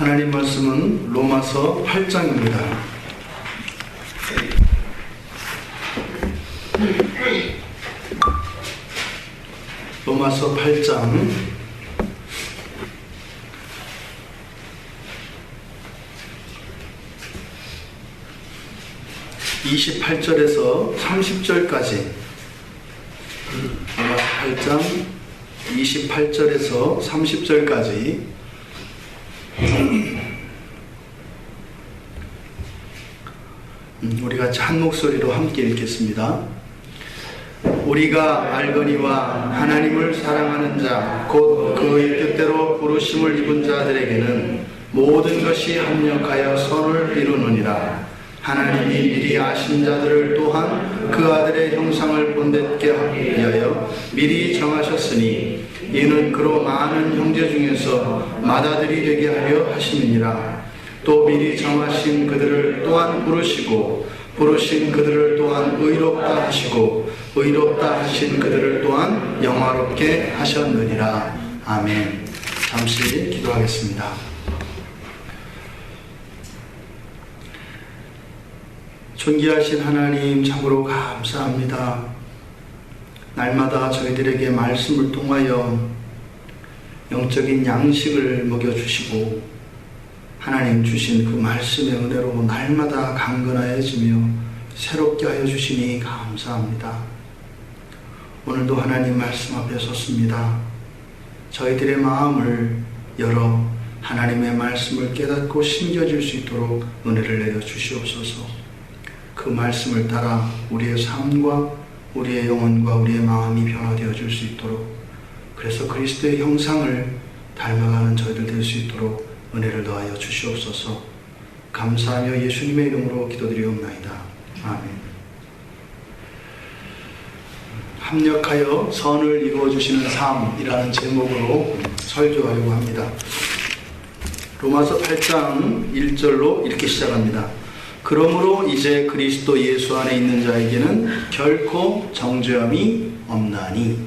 하나님 말씀은 로마서 8장입니다. 로마서 8장 28절에서 30절까지, 로마서 8장 28절에서 30절까지 우리 같이 한 목소리로 함께 읽겠습니다. 우리가 알거니와 하나님을 사랑하는 자, 곧 그의 뜻대로 부르심을 입은 자들에게는 모든 것이 합력하여 선을 이루느니라. 하나님이 미리 아신 자들을 또한 그 아들의 형상을 본받게 하여 미리 정하셨으니, 이는 그로 많은 형제 중에서 맏아들이 되게 하려 하심이니라. 또 미리 정하신 그들을 또한 부르시고, 부르신 그들을 또한 의롭다 하시고, 의롭다 하신 그들을 또한 영화롭게 하셨느니라. 아멘. 잠시 기도하겠습니다. 존귀하신 하나님, 참으로 감사합니다. 날마다 저희들에게 말씀을 통하여 영적인 양식을 먹여주시고, 하나님 주신 그 말씀의 은혜로 날마다 강건하여지며 새롭게 하여 주시니 감사합니다. 오늘도 하나님 말씀 앞에 섰습니다. 저희들의 마음을 열어 하나님의 말씀을 깨닫고 심겨질 수 있도록 은혜를 내려 주시옵소서. 그 말씀을 따라 우리의 삶과 우리의 영혼과 우리의 마음이 변화되어 줄 수 있도록, 그래서 그리스도의 형상을 닮아가는 저희들 될 수 있도록 은혜를 더하여 주시옵소서. 감사하며 예수님의 이름으로 기도드리옵나이다. 아멘. 합력하여 선을 이루어주시는 삶이라는 제목으로 설교하려고 합니다. 로마서 8장 1절로 이렇게 시작합니다. 그러므로 이제 그리스도 예수 안에 있는 자에게는 결코 정죄함이 없나니,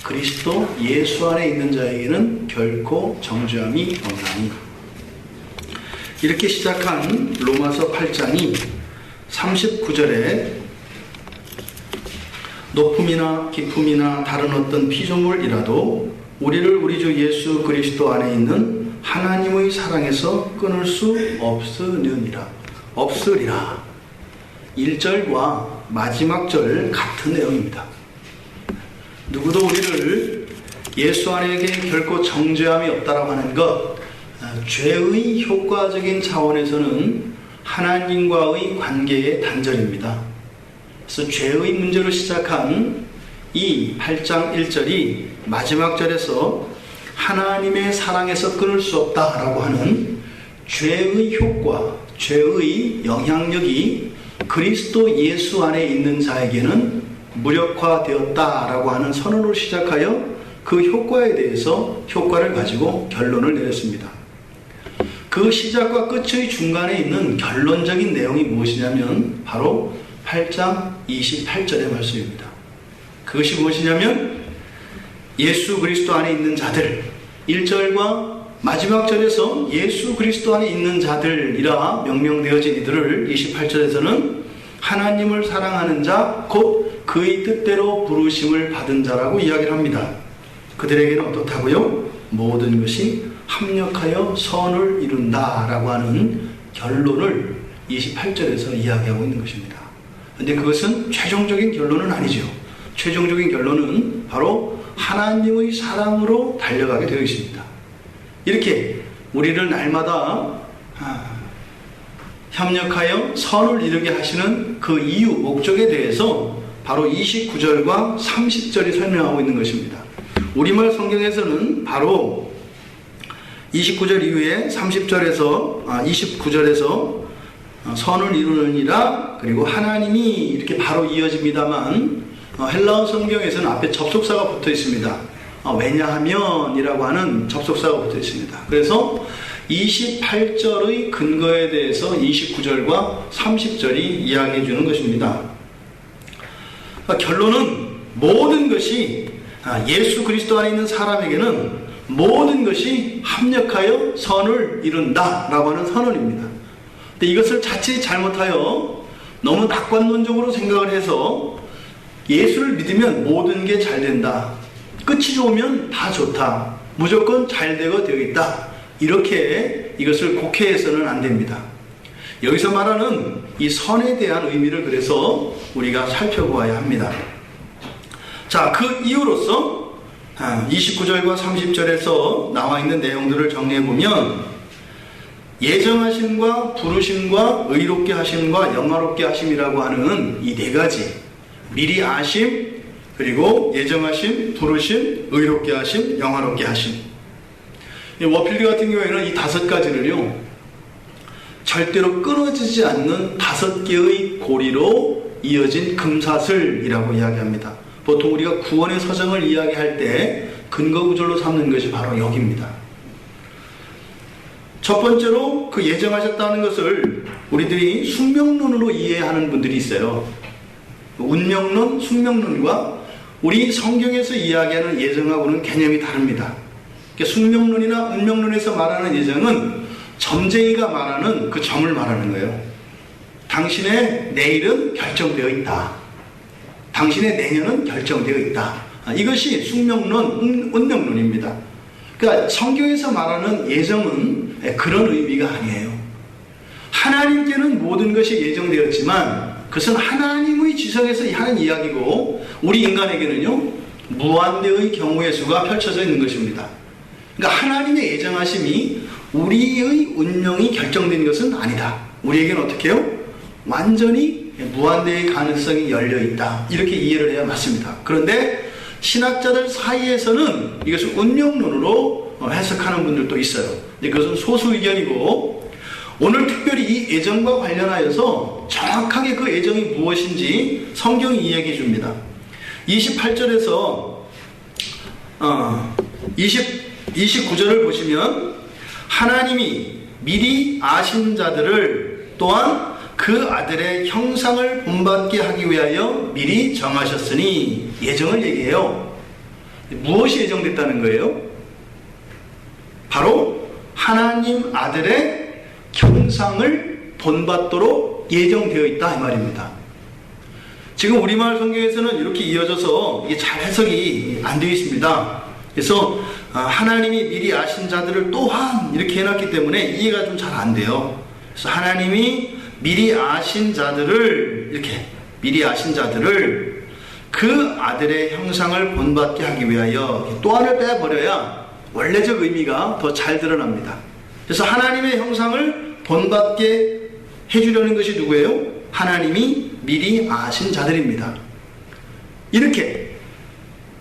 그리스도 예수 안에 있는 자에게는 결코 정죄함이 없나니. 이렇게 시작한 로마서 8장이 39절에 높음이나 깊음이나 다른 어떤 피조물이라도 우리를 우리 주 예수 그리스도 안에 있는 하나님의 사랑에서 끊을 수 없으리라. 1절과 마지막 절 같은 내용입니다. 누구도 우리를 예수 안에 결코 정죄함이 없다라고 하는 것, 죄의 효과적인 차원에서는 하나님과의 관계의 단절입니다. 그래서 죄의 문제로 시작한 이 8장 1절이 마지막 절에서 하나님의 사랑에서 끊을 수 없다라고 하는 죄의 효과, 죄의 영향력이 그리스도 예수 안에 있는 자에게는 무력화되었다라고 하는 선언으로 시작하여 그 효과에 대해서 효과를 가지고 결론을 내렸습니다. 그 시작과 끝의 중간에 있는 결론적인 내용이 무엇이냐면 바로 8장 28절의 말씀입니다. 그것이 무엇이냐면 예수 그리스도 안에 있는 자들, 1절과 마지막 절에서 예수 그리스도 안에 있는 자들이라 명명되어진 이들을 28절에서는 하나님을 사랑하는 자, 곧 그의 뜻대로 부르심을 받은 자라고 이야기를 합니다. 그들에게는 어떻다고요? 모든 것이 합력하여 선을 이룬다라고 하는 결론을 28절에서 이야기하고 있는 것입니다. 그런데 그것은 최종적인 결론은 아니죠. 최종적인 결론은 바로 하나님의 사랑으로 달려가게 되어 있습니다. 이렇게 우리를 날마다 협력하여 선을 이루게 하시는 그 이유, 목적에 대해서 바로 29절과 30절이 설명하고 있는 것입니다. 우리말 성경에서는 바로 29절 이후에 29절에서 선을 이루느니라, 그리고 하나님이 이렇게 바로 이어집니다만 헬라어 성경에서는 앞에 접속사가 붙어 있습니다. 왜냐하면 이라고 하는 접속사가 붙어 있습니다. 그래서 28절의 근거에 대해서 29절과 30절이 이야기해 주는 것입니다. 결론은 모든 것이 예수 그리스도 안에 있는 사람에게는 모든 것이 합력하여 선을 이룬다 라고 하는 선언입니다. 근데 이것을 자칫 잘못하여 너무 낙관론적으로 생각을 해서 예수를 믿으면 모든 게 잘 된다, 끝이 좋으면 다 좋다, 무조건 잘 되고 되어 있다, 이렇게 이것을 곡해해서는 안 됩니다. 여기서 말하는 이 선에 대한 의미를 그래서 우리가 살펴보아야 합니다. 자, 그 이유로서 29절과 30절에서 나와 있는 내용들을 정리해보면, 예정하심과 부르심과 의롭게 하심과 영화롭게 하심이라고 하는 이 네 가지, 미리 아심, 그리고 예정하심, 부르심, 의롭게 하심, 영화롭게 하심. 워필드 같은 경우에는 이 5가지를요, 절대로 끊어지지 않는 5개의 고리로 이어진 금사슬이라고 이야기합니다. 보통 우리가 구원의 서정을 이야기할 때 근거구절로 삼는 것이 바로 여기입니다. 첫 번째로 그 예정하셨다는 것을 우리들이 숙명론으로 이해하는 분들이 있어요. 운명론, 숙명론과 우리 성경에서 이야기하는 예정하고는 개념이 다릅니다. 숙명론이나 운명론에서 말하는 예정은 점쟁이가 말하는 그 점을 말하는 거예요. 당신의 내일은 결정되어 있다, 당신의 내년은 결정되어 있다. 이것이 숙명론, 운명론입니다. 그러니까 성경에서 말하는 예정은 그런 의미가 아니에요. 하나님께는 모든 것이 예정되었지만 그것은 하나님의 지성에서 하는 이야기고, 우리 인간에게는요, 무한대의 경우의 수가 펼쳐져 있는 것입니다. 그러니까 하나님의 예정하심이 우리의 운명이 결정된 것은 아니다. 우리에게는 어떻게 해요? 완전히 무한대의 가능성이 열려있다, 이렇게 이해를 해야 맞습니다. 그런데 신학자들 사이에서는 이것을 운명론으로 해석하는 분들도 있어요. 그것은 소수 의견이고, 오늘 특별히 이 예정과 관련하여서 정확하게 그 예정이 무엇인지 성경이 이야기해 줍니다. 28절에서 29절을 보시면, 하나님이 미리 아신 자들을 또한 그 아들의 형상을 본받게 하기 위하여 미리 정하셨으니, 예정을 얘기해요. 무엇이 예정됐다는 거예요? 바로 하나님 아들의 형상을 본받도록 예정되어 있다, 이 말입니다. 지금 우리말 성경에서는 이렇게 이어져서 이게 잘 해석이 안 되어 있습니다. 그래서 하나님이 미리 아신 자들을 또한 이렇게 해놨기 때문에 이해가 좀 잘 안 돼요. 그래서 하나님이 미리 아신 자들을, 이렇게 미리 아신 자들을 그 아들의 형상을 본받게 하기 위하여, 또한을 빼버려야 원래적 의미가 더 잘 드러납니다. 그래서 하나님의 형상을 본받게 해주려는 것이 누구예요? 하나님이 미리 아신 자들입니다. 이렇게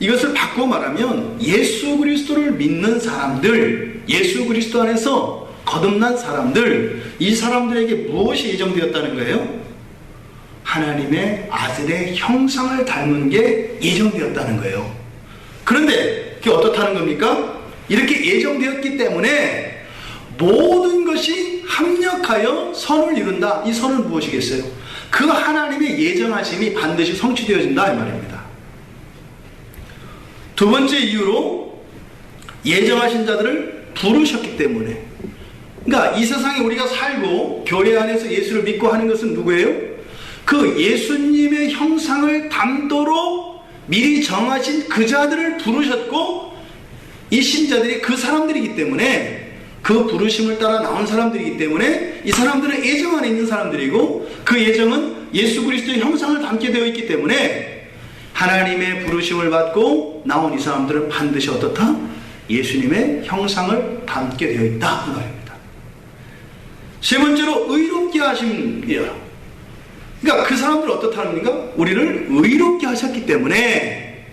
이것을 바꾸어 말하면, 예수 그리스도를 믿는 사람들, 예수 그리스도 안에서 거듭난 사람들, 이 사람들에게 무엇이 예정되었다는 거예요? 하나님의 아들의 형상을 닮은 게 예정되었다는 거예요. 그런데 그게 어떻다는 겁니까? 이렇게 예정되었기 때문에 모든 것이 합력하여 선을 이룬다. 이 선은 무엇이겠어요? 그 하나님의 예정하심이 반드시 성취되어진다, 이 말입니다. 두 번째 이유로, 예정하신 자들을 부르셨기 때문에. 그러니까 이 세상에 우리가 살고 교회 안에서 예수를 믿고 하는 것은 누구예요? 그 예수님의 형상을 담도록 미리 정하신 그 자들을 부르셨고, 이 신자들이 그 사람들이기 때문에, 그 부르심을 따라 나온 사람들이기 때문에 이 사람들은 예정 안에 있는 사람들이고, 그 예정은 예수 그리스도의 형상을 담게 되어 있기 때문에 하나님의 부르심을 받고 나온 이 사람들은 반드시 어떻다? 예수님의 형상을 담게 되어 있다, 그 말입니다. 세 번째로 의롭게 하심이에요. 그러니까 그 사람들은 어떻다는 겁니까? 우리를 의롭게 하셨기 때문에,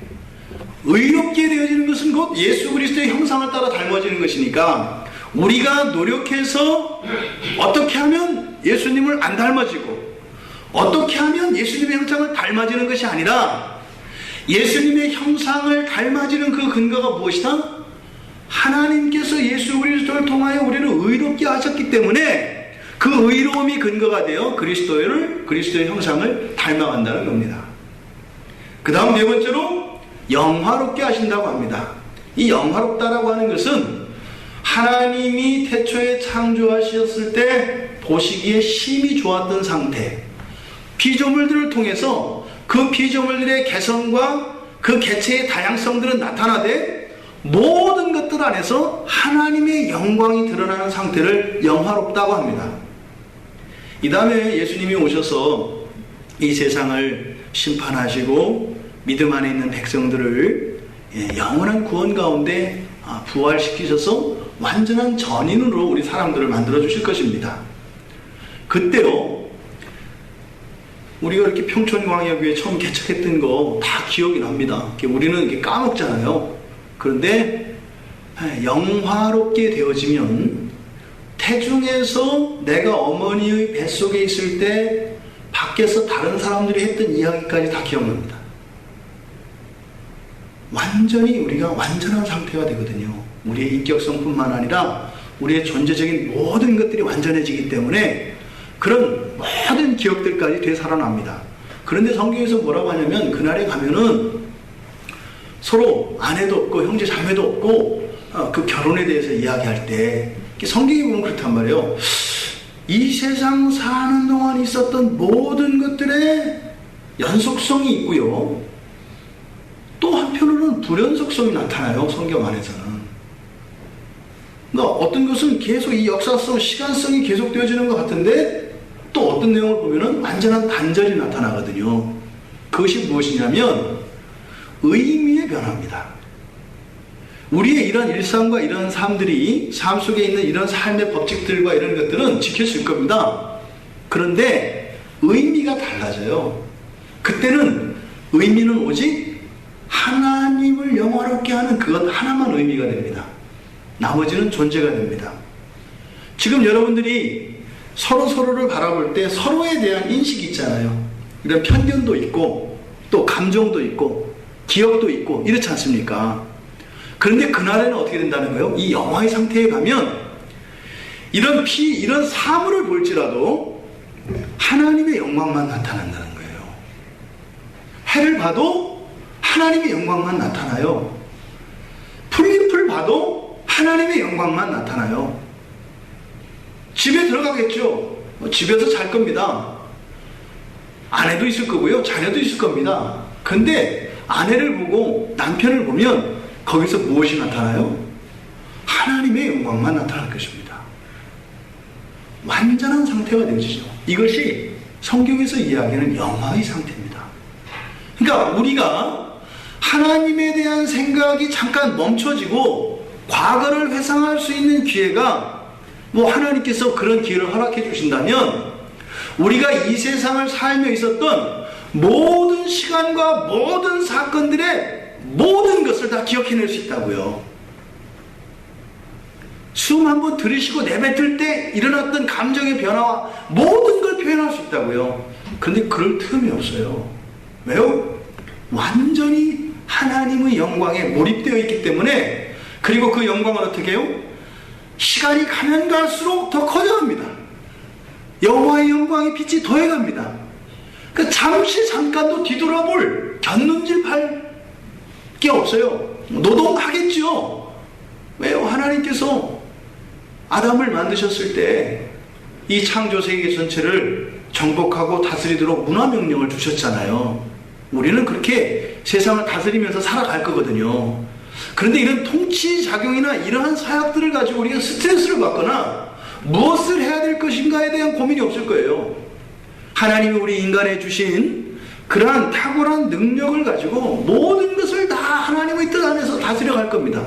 의롭게 되어지는 것은 곧 예수 그리스도의 형상을 따라 닮아지는 것이니까, 우리가 노력해서 어떻게 하면 예수님을 안 닮아지고 어떻게 하면 예수님의 형상을 닮아지는 것이 아니라, 예수님의 형상을 닮아지는 그 근거가 무엇이다? 하나님께서 예수 그리스도를 통하여 우리를 의롭게 하셨기 때문에 그 의로움이 근거가 되어 그리스도의 형상을 닮아간다는 겁니다. 그 다음 네 번째로 영화롭게 하신다고 합니다. 이 영화롭다라고 하는 것은 하나님이 태초에 창조하셨을 때 보시기에 심히 좋았던 상태, 피조물들을 통해서 그 피조물들의 개성과 그 개체의 다양성들은 나타나되 모든 것들 안에서 하나님의 영광이 드러나는 상태를 영화롭다고 합니다. 이 다음에 예수님이 오셔서 이 세상을 심판하시고 믿음 안에 있는 백성들을 영원한 구원 가운데 부활시키셔서 완전한 전인으로 우리 사람들을 만들어 주실 것입니다. 그때요, 우리가 이렇게 평촌광야교회 처음 개척했던 거 다 기억이 납니다. 우리는 이렇게 까먹잖아요. 그런데 영화롭게 되어지면 태중에서 내가 어머니의 뱃속에 있을 때 밖에서 다른 사람들이 했던 이야기까지 다 기억납니다. 완전히 우리가 완전한 상태가 되거든요. 우리의 인격성뿐만 아니라 우리의 존재적인 모든 것들이 완전해지기 때문에 그런 모든 기억들까지 되살아납니다. 그런데 성경에서 뭐라고 하냐면 그날에 가면은 서로 아내도 없고 형제 자매도 없고 그 결혼에 대해서 이야기할 때 성경에 보면 그렇단 말이에요. 이 세상 사는 동안 있었던 모든 것들의 연속성이 있고요, 또 한편으로는 불연속성이 나타나요. 성경 안에서는. 그러니까 어떤 것은 계속 이 역사성, 시간성이 계속되어지는 것 같은데 또 어떤 내용을 보면은 완전한 단절이 나타나거든요. 그것이 무엇이냐면 의미의 변화입니다. 우리의 이런 일상과 이런 삶들이, 삶 속에 있는 이런 삶의 법칙들과 이런 것들은 지켜질 겁니다. 그런데 의미가 달라져요. 그때는 의미는 오직 하나님을 영화롭게 하는 그것 하나만 의미가 됩니다. 나머지는 존재가 됩니다. 지금 여러분들이 서로를 바라볼 때 서로에 대한 인식이 있잖아요. 이런 편견도 있고 또 감정도 있고 기억도 있고 이렇지 않습니까? 그런데 그날에는 어떻게 된다는 거예요? 이 영화의 상태에 가면 이런 사물을 볼지라도 하나님의 영광만 나타난다는 거예요. 해를 봐도 하나님의 영광만 나타나요. 풀잎을 봐도 하나님의 영광만 나타나요. 집에 들어가겠죠. 집에서 잘 겁니다. 아내도 있을 거고요, 자녀도 있을 겁니다. 근데 아내를 보고 남편을 보면 거기서 무엇이 나타나요? 하나님의 영광만 나타날 것입니다. 완전한 상태가 되어지죠. 이것이 성경에서 이야기하는 영화의 상태입니다. 그러니까 우리가 하나님에 대한 생각이 잠깐 멈춰지고 과거를 회상할 수 있는 기회가, 하나님께서 그런 기회를 허락해 주신다면 우리가 이 세상을 살며 있었던 모든 시간과 모든 사건들의 모든 것을 다 기억해낼 수 있다고요. 숨 한번 들이쉬고 내뱉을 때 일어났던 감정의 변화와 모든 걸 표현할 수 있다고요. 그런데 그럴 틈이 없어요. 왜요? 완전히 하나님의 영광에 몰입되어 있기 때문에. 그리고 그 영광은 어떻게 해요? 시간이 가면 갈수록 더 커져갑니다. 여호와의 영광의 빛이 더해갑니다. 그러니까 잠깐도 뒤돌아볼 견눈질 팔 게 없어요. 노동하겠죠. 왜요? 하나님께서 아담을 만드셨을 때 이 창조 세계 전체를 정복하고 다스리도록 문화명령을 주셨잖아요. 우리는 그렇게 세상을 다스리면서 살아갈 거거든요. 그런데 이런 통치작용이나 이러한 사역들을 가지고 우리가 스트레스를 받거나 무엇을 해야 될 것인가에 대한 고민이 없을 거예요. 하나님이 우리 인간에 주신 그러한 탁월한 능력을 가지고 모든 것을 다 하나님의 뜻 안에서 다스려갈 겁니다.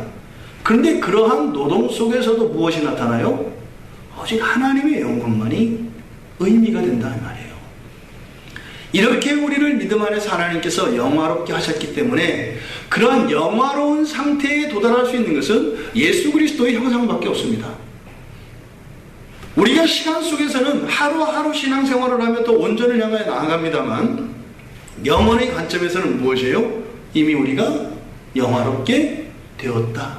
그런데 그러한 노동 속에서도 무엇이 나타나요? 오직 하나님의 영광만이 의미가 된다는 말이에요. 이렇게 우리를 믿음 안에서 하나님께서 영화롭게 하셨기 때문에 그러한 영화로운 상태에 도달할 수 있는 것은 예수 그리스도의 형상밖에 없습니다. 우리가 시간 속에서는 하루하루 신앙생활을 하며 또 온전을 향하여 나아갑니다만 영혼의 관점에서는 무엇이에요? 이미 우리가 영화롭게 되었다.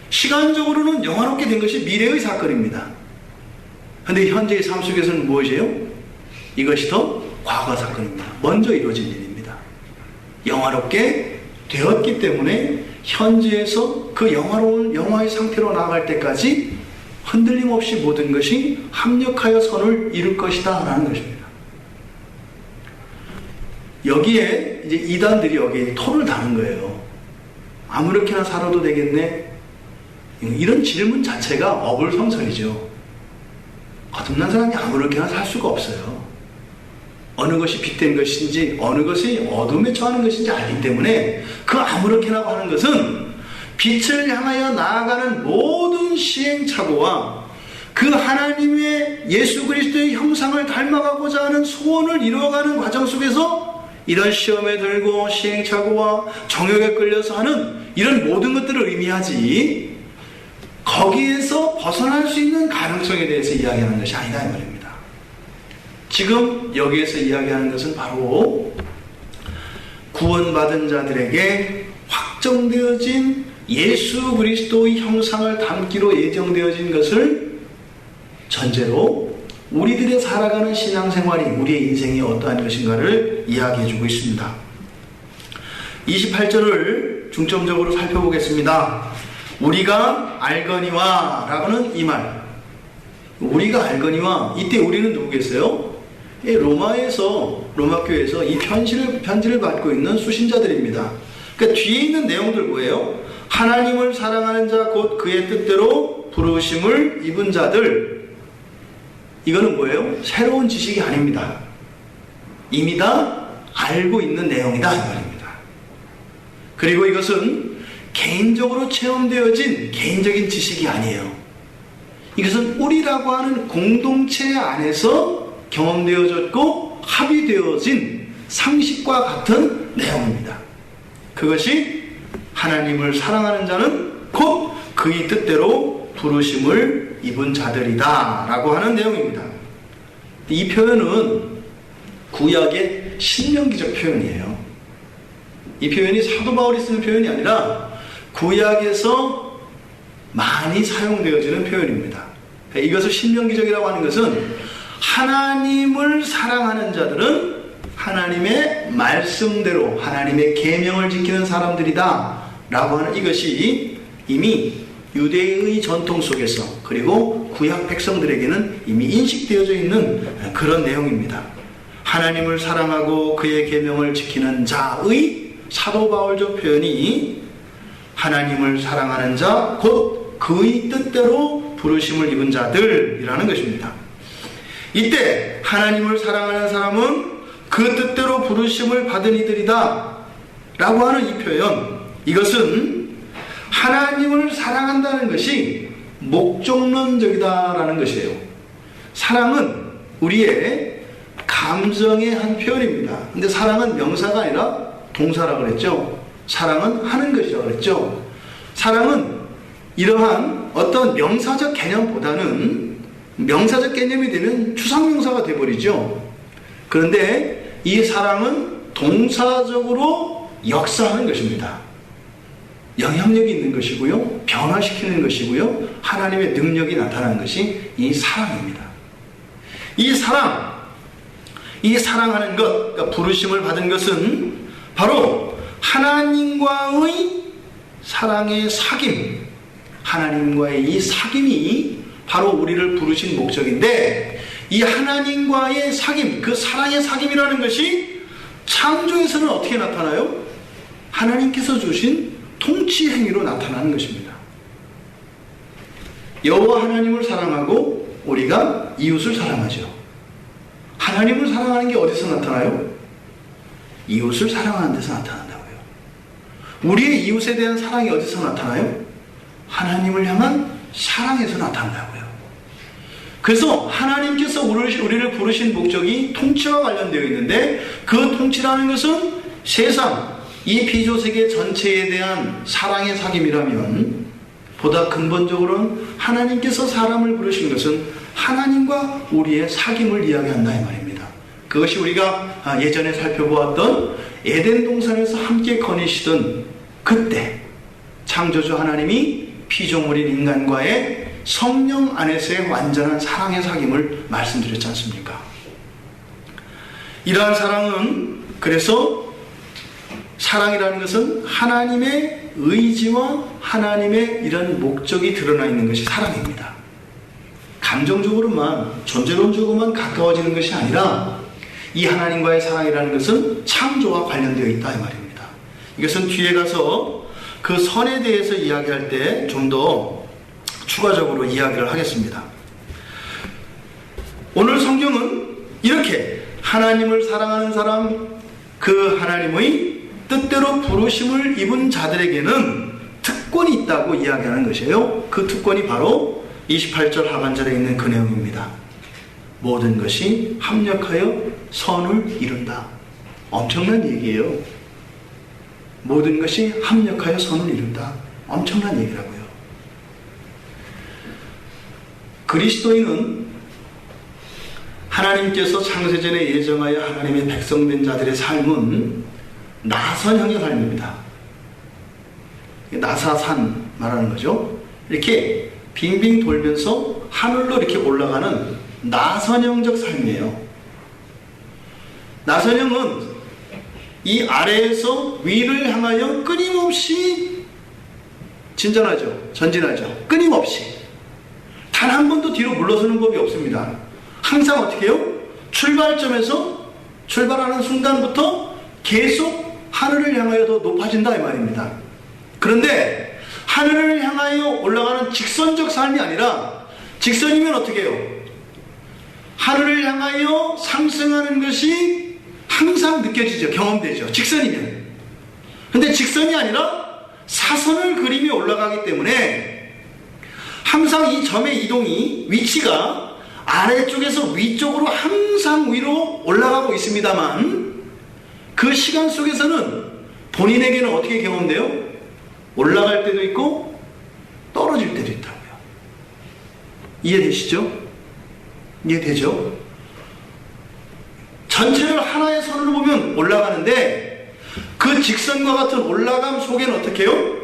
시간적으로는 영화롭게 된 것이 미래의 사건입니다. 그런데 현재의 삶 속에서는 무엇이에요? 이것이 더 과거 사건입니다. 먼저 이루어진 일입니다. 영화롭게 되었기 때문에 현재에서 그 영화로운 영화의 상태로 나아갈 때까지 흔들림 없이 모든 것이 합력하여 선을 이룰 것이다 라는 것입니다. 여기에 이제 이단들이 여기에 토를 다는 거예요. 아무렇게나 살아도 되겠네? 이런 질문 자체가 어불성설이죠. 거듭난 사람이 아무렇게나 살 수가 없어요. 어느 것이 빛된 것인지 어느 것이 어둠에 처하는 것인지 알기 때문에 그 아무렇게나 하는 것은 빛을 향하여 나아가는 모든 시행착오와 그 하나님의 예수 그리스도의 형상을 닮아가고자 하는 소원을 이루어가는 과정 속에서 이런 시험에 들고 시행착오와 정욕에 끌려서 하는 이런 모든 것들을 의미하지 거기에서 벗어날 수 있는 가능성에 대해서 이야기하는 것이 아니다 이 말입니다. 지금 여기에서 이야기하는 것은 바로 구원받은 자들에게 확정되어진 예수 그리스도의 형상을 담기로 예정되어진 것을 전제로 우리들의 살아가는 신앙생활이 우리의 인생이 어떠한 것인가를 이야기해주고 있습니다. 28절을 중점적으로 살펴보겠습니다. 우리가 알거니와 라고는 이 말, 우리가 알거니와, 이때 우리는 누구겠어요? 로마교회에서 이 편지를 받고 있는 수신자들입니다. 그러니까 뒤에 있는 내용들 뭐예요? 하나님을 사랑하는 자 곧 그의 뜻대로 부르심을 입은 자들. 이거는 뭐예요? 새로운 지식이 아닙니다. 이미 다 알고 있는 내용이다 이 말입니다. 그리고 이것은 개인적으로 체험되어진 개인적인 지식이 아니에요. 이것은 우리라고 하는 공동체 안에서 경험되어졌고 합의되어진 상식과 같은 내용입니다. 그것이 하나님을 사랑하는 자는 곧 그의 뜻대로 부르심을 입은 자들이다 라고 하는 내용입니다. 이 표현은 구약의 신명기적 표현이에요. 이 표현이 사도 바울이 쓰는 표현이 아니라 구약에서 많이 사용되어지는 표현입니다. 이것을 신명기적이라고 하는 것은 하나님을 사랑하는 자들은 하나님의 말씀대로 하나님의 계명을 지키는 사람들이다 라고 하는 이것이 이미 유대의 전통 속에서 그리고 구약 백성들에게는 이미 인식되어져 있는 그런 내용입니다. 하나님을 사랑하고 그의 계명을 지키는 자의 사도 바울적 표현이 하나님을 사랑하는 자 곧 그의 뜻대로 부르심을 입은 자들이라는 것입니다. 이때 하나님을 사랑하는 사람은 그 뜻대로 부르심을 받은 이들이다 라고 하는 이 표현, 이것은 하나님을 사랑한다는 것이 목적론적이다라는 것이에요. 사랑은 우리의 감정의 한 표현입니다. 근데 사랑은 명사가 아니라 동사라고 그랬죠. 사랑은 하는 것이라고 그랬죠. 사랑은 이러한 어떤 명사적 개념보다는 명사적 개념이 되면 추상명사가 되어버리죠. 그런데 이 사랑은 동사적으로 역사하는 것입니다. 영향력이 있는 것이고요, 변화시키는 것이고요, 하나님의 능력이 나타나는 것이 이 사랑입니다. 이 사랑하는 것, 그러니까 부르심을 받은 것은 바로 하나님과의 사랑의 사귐, 하나님과의 이 사귐이 바로 우리를 부르신 목적인데, 이 하나님과의 사귐, 그 사랑의 사귐이라는 것이 창조에서는 어떻게 나타나요? 하나님께서 주신 통치 행위로 나타나는 것입니다. 여호와 하나님을 사랑하고 우리가 이웃을 사랑하죠. 하나님을 사랑하는 게 어디서 나타나요? 이웃을 사랑하는 데서 나타난다고요. 우리의 이웃에 대한 사랑이 어디서 나타나요? 하나님을 향한 사랑에서 나타난다고요. 그래서 하나님께서 우리를 부르신 목적이 통치와 관련되어 있는데, 그 통치라는 것은 세상, 이 피조세계 전체에 대한 사랑의 사귐이라면, 보다 근본적으로는 하나님께서 사람을 부르신 것은 하나님과 우리의 사귐을 이야기한다 이 말입니다. 그것이 우리가 예전에 살펴보았던 에덴 동산에서 함께 거니시던 그때 창조주 하나님이 피조물인 인간과의 성령 안에서의 완전한 사랑의 사귐을 말씀드렸지 않습니까? 이러한 사랑은 그래서 사랑이라는 것은 하나님의 의지와 하나님의 이런 목적이 드러나 있는 것이 사랑입니다. 감정적으로만, 존재론적으로만 가까워지는 것이 아니라 이 하나님과의 사랑이라는 것은 창조와 관련되어 있다 이 말입니다. 이것은 뒤에 가서 그 선에 대해서 이야기할 때 좀 더 추가적으로 이야기를 하겠습니다. 오늘 성경은 이렇게 하나님을 사랑하는 사람, 그 하나님의 뜻대로 부르심을 입은 자들에게는 특권이 있다고 이야기하는 것이에요. 그 특권이 바로 28절 하반절에 있는 그 내용입니다. 모든 것이 합력하여 선을 이룬다. 엄청난 얘기예요. 모든 것이 합력하여 선을 이룬다. 엄청난 얘기라고요. 그리스도인은 하나님께서 창세전에 예정하여 하나님의 백성된 자들의 삶은 나선형의 삶입니다. 나사산 말하는 거죠. 이렇게 빙빙 돌면서 하늘로 이렇게 올라가는 나선형적 삶이에요. 나선형은 이 아래에서 위를 향하여 끊임없이 진전하죠. 전진하죠. 끊임없이. 단 한 번도 뒤로 물러서는 법이 없습니다. 항상 어떻게 해요? 출발점에서 출발하는 순간부터 계속 하늘을 향하여 더 높아진다 이 말입니다. 그런데 하늘을 향하여 올라가는 직선적 삶이 아니라, 직선이면 어떻게 해요? 하늘을 향하여 상승하는 것이 항상 느껴지죠. 경험되죠. 직선이면. 근데 직선이 아니라 사선을 그리며 올라가기 때문에 항상 이 점의 이동이, 위치가 아래쪽에서 위쪽으로 항상 위로 올라가고 있습니다만, 그 시간 속에서는 본인에게는 어떻게 경험돼요? 올라갈 때도 있고 떨어질 때도 있다고요. 이해되시죠? 이해되죠? 전체를 하나의 선으로 보면 올라가는데, 그 직선과 같은 올라감 속에는 어떻게 해요?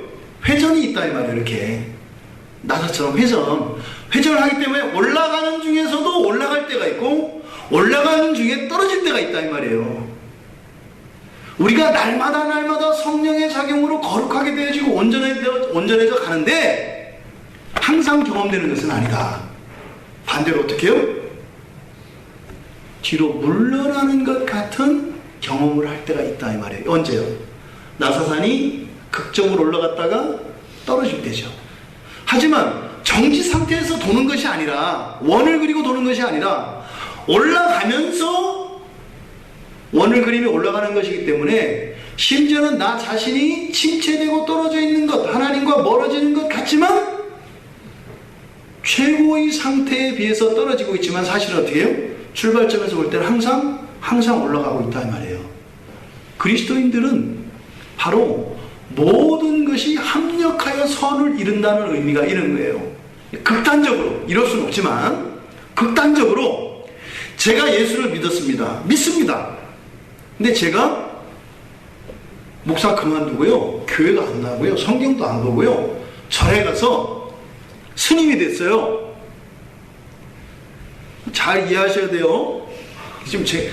회전이 있다 이 말이에요. 이렇게 나사처럼 회전을 하기 때문에 올라가는 중에서도 올라갈 때가 있고 올라가는 중에 떨어질 때가 있다 이 말이에요. 우리가 날마다 성령의 작용으로 거룩하게 되어지고 온전해져 가는데 항상 경험되는 것은 아니다. 반대로 어떻게 해요? 뒤로 물러나는 것 같은 경험을 할 때가 있다 이 말이에요. 언제요? 나사산이 극적으로 올라갔다가 떨어질 때죠. 하지만 정지 상태에서 도는 것이 아니라, 원을 그리고 도는 것이 아니라 올라가면서 원을 그리며 올라가는 것이기 때문에, 심지어는 나 자신이 침체되고 떨어져 있는 것, 하나님과 멀어지는 것 같지만 최고의 상태에 비해서 떨어지고 있지만 사실은 어떻게 해요? 출발점에서 볼 때는 항상 올라가고 있다 이 말이에요. 그리스도인들은 바로 모든 것이 합력하여 선을 이룬다는 의미가 이런 거예요. 극단적으로 이럴 수는 없지만, 극단적으로 제가 예수를 믿습니다. 근데 제가 목사 그만두고요, 교회가 안 나고요, 성경도 안 보고요, 절에 가서 스님이 됐어요. 잘 이해하셔야 돼요. 지금 제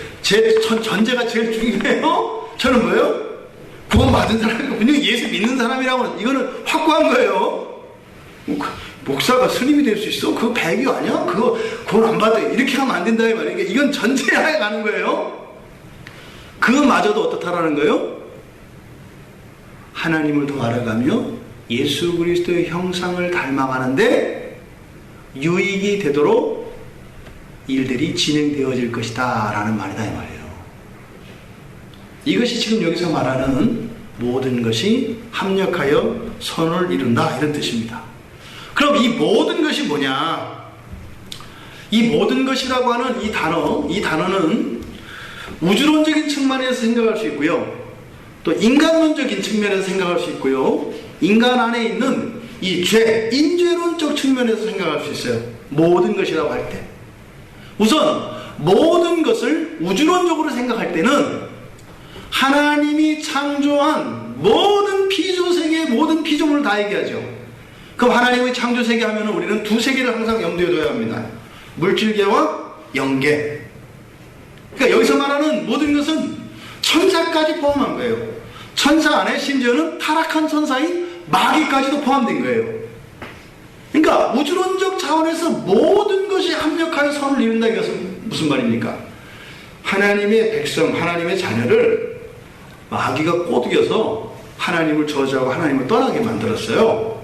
전제가 제일 중요해요. 저는 뭐예요? 구원 받은 사람이거든요. 예수 믿는 사람이라고는, 이거는 확고한 거예요. 목사가 스님이 될 수 있어? 그거 배교 아니야? 그건 안 받아. 이렇게 하면 안 된다 이 말이에요. 이건 전제하에 가는 거예요. 그마저도 어떻다라는 거예요? 하나님을 더 알아가며 예수 그리스도의 형상을 닮아가는데 유익이 되도록 일들이 진행되어질 것이다 라는 말이다 이 말이에요. 이것이 지금 여기서 말하는 모든 것이 합력하여 선을 이룬다 이런 뜻입니다. 그럼 이 모든 것이 뭐냐? 이 모든 것이라고 하는 이 단어는 우주론적인 측면에서 생각할 수 있고요, 또 인간론적인 측면에서 생각할 수 있고요, 인간 안에 있는 이 죄, 인죄론적 측면에서 생각할 수 있어요. 모든 것이라고 할 때, 우선 모든 것을 우주론적으로 생각할 때는 하나님이 창조한 모든 피조세계, 모든 피조물을 다 얘기하죠. 그럼 하나님의 창조세계 하면 우리는 두 세계를 항상 염두에 둬야 합니다. 물질계와 영계. 그러니까 여기서 말하는 모든 것은 천사까지 포함한 거예요. 천사 안에 심지어는 타락한 천사인 마귀까지도 포함된 거예요. 그러니까 우주론적 차원에서 모든 것이 합력하여 선을 이룬다. 이것은 무슨 말입니까? 하나님의 백성, 하나님의 자녀를 마귀가 꼬드겨서 하나님을 저주하고 하나님을 떠나게 만들었어요.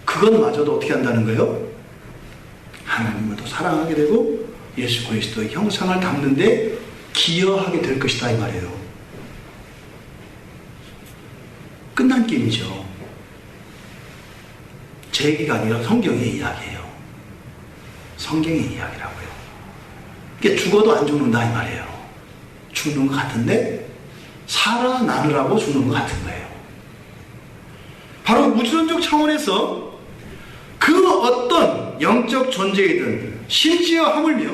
그것마저도 어떻게 한다는 거예요? 하나님을 더 사랑하게 되고 예수 그리스도의 형상을 담는데 기여하게 될 것이다 이 말이에요. 끝난 게임이죠. 제 얘기가 아니라 성경의 이야기예요. 성경의 이야기라고요. 이게 죽어도 안 죽는다 이 말이에요. 죽는 것 같은데 살아나느라고 죽는 것 같은 거예요. 바로 우주론적 차원에서 그 어떤 영적 존재이든 심지어 하물며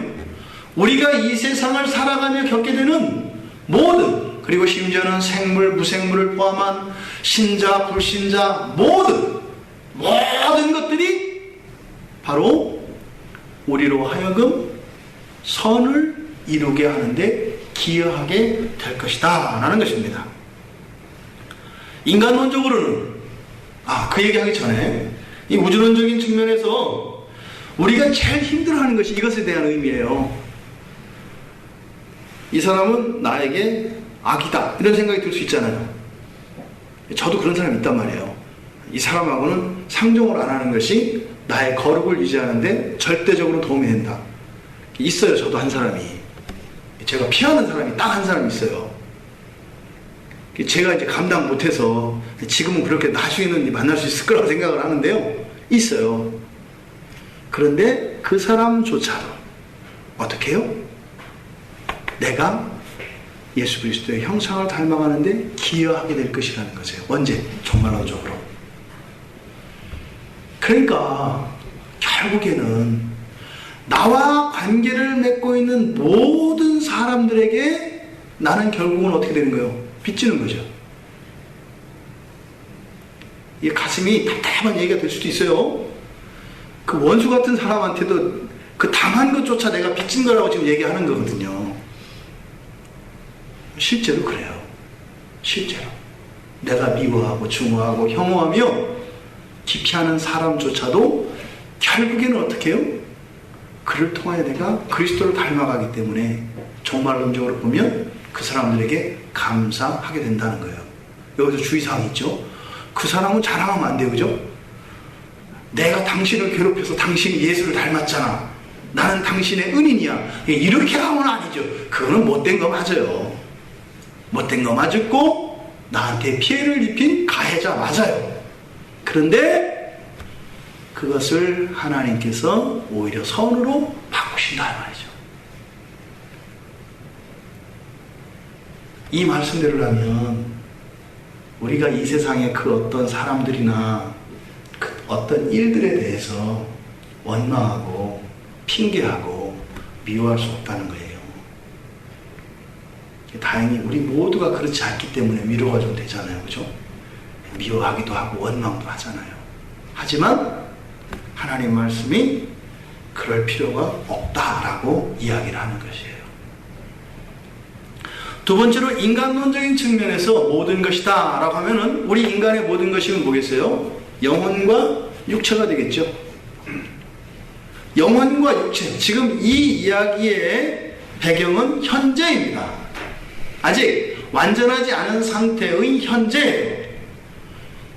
우리가 이 세상을 살아가며 겪게 되는 모든, 그리고 심지어는 생물, 무생물을 포함한 신자, 불신자 모든 것들이 바로 우리로 하여금 선을 이루게 하는데 기여하게 될 것이다 라는 것입니다. 인간론적으로는 그 얘기하기 전에 이 우주론적인 측면에서 우리가 제일 힘들어하는 것이 이것에 대한 의미예요. 이 사람은 나에게 악이다 이런 생각이 들 수 있잖아요. 저도 그런 사람이 있단 말이에요. 이 사람하고는 상종을 안 하는 것이 나의 거룩을 유지하는데 절대적으로 도움이 된다. 있어요. 저도 한 사람이. 제가 피하는 사람이 딱 한 사람이 있어요. 제가 이제 감당 못해서 지금은 그렇게 나중에는 만날 수 있을 거라고 생각을 하는데요. 있어요. 그런데 그 사람조차도 어떻게 해요? 내가 예수 그리스도의 형상을 닮아가는데 기여하게 될 것이라는 거죠. 언제? 종말론적으로. 그러니까 결국에는 나와 관계를 맺고 있는 모든 사람들에게 나는 결국은 어떻게 되는 거예요? 빚지는 거죠. 이게 가슴이 답답한 얘기가 될 수도 있어요. 그 원수 같은 사람한테도 그 당한 것조차 내가 빚진 거라고 지금 얘기하는 거거든요. 실제로 그래요. 실제로. 내가 미워하고 증오하고 혐오하며 기피하는 사람조차도 결국에는 어떻게 해요? 그를 통하여 내가 그리스도를 닮아가기 때문에 종말론적으로 보면 그 사람들에게 감사하게 된다는 거예요. 여기서 주의사항이 있죠. 그 사람은 자랑하면 안 돼요. 그죠? 내가 당신을 괴롭혀서 당신이 예수를 닮았잖아. 나는 당신의 은인이야. 이렇게 하면 아니죠. 그거는 못된 거 맞아요. 못된 거 맞고 나한테 피해를 입힌 가해자 맞아요. 그런데 그것을 하나님께서 오히려 선으로 바꾸신다 말이죠. 이 말씀대로라면 우리가 이 세상의 그 어떤 사람들이나 그 어떤 일들에 대해서 원망하고 핑계하고 미워할 수 없다는 거예요. 다행히 우리 모두가 그렇지 않기 때문에 위로가 좀 되잖아요. 그죠? 미워하기도 하고 원망도 하잖아요. 하지만 하나님 말씀이 그럴 필요가 없다라고 이야기를 하는 것이에요. 두 번째로 인간론적인 측면에서 모든 것이다 라고 하면은 우리 인간의 모든 것이 뭐겠어요? 영혼과 육체가 되겠죠. 영혼과 육체, 지금 이 이야기의 배경은 현재입니다. 아직 완전하지 않은 상태의 현재예요.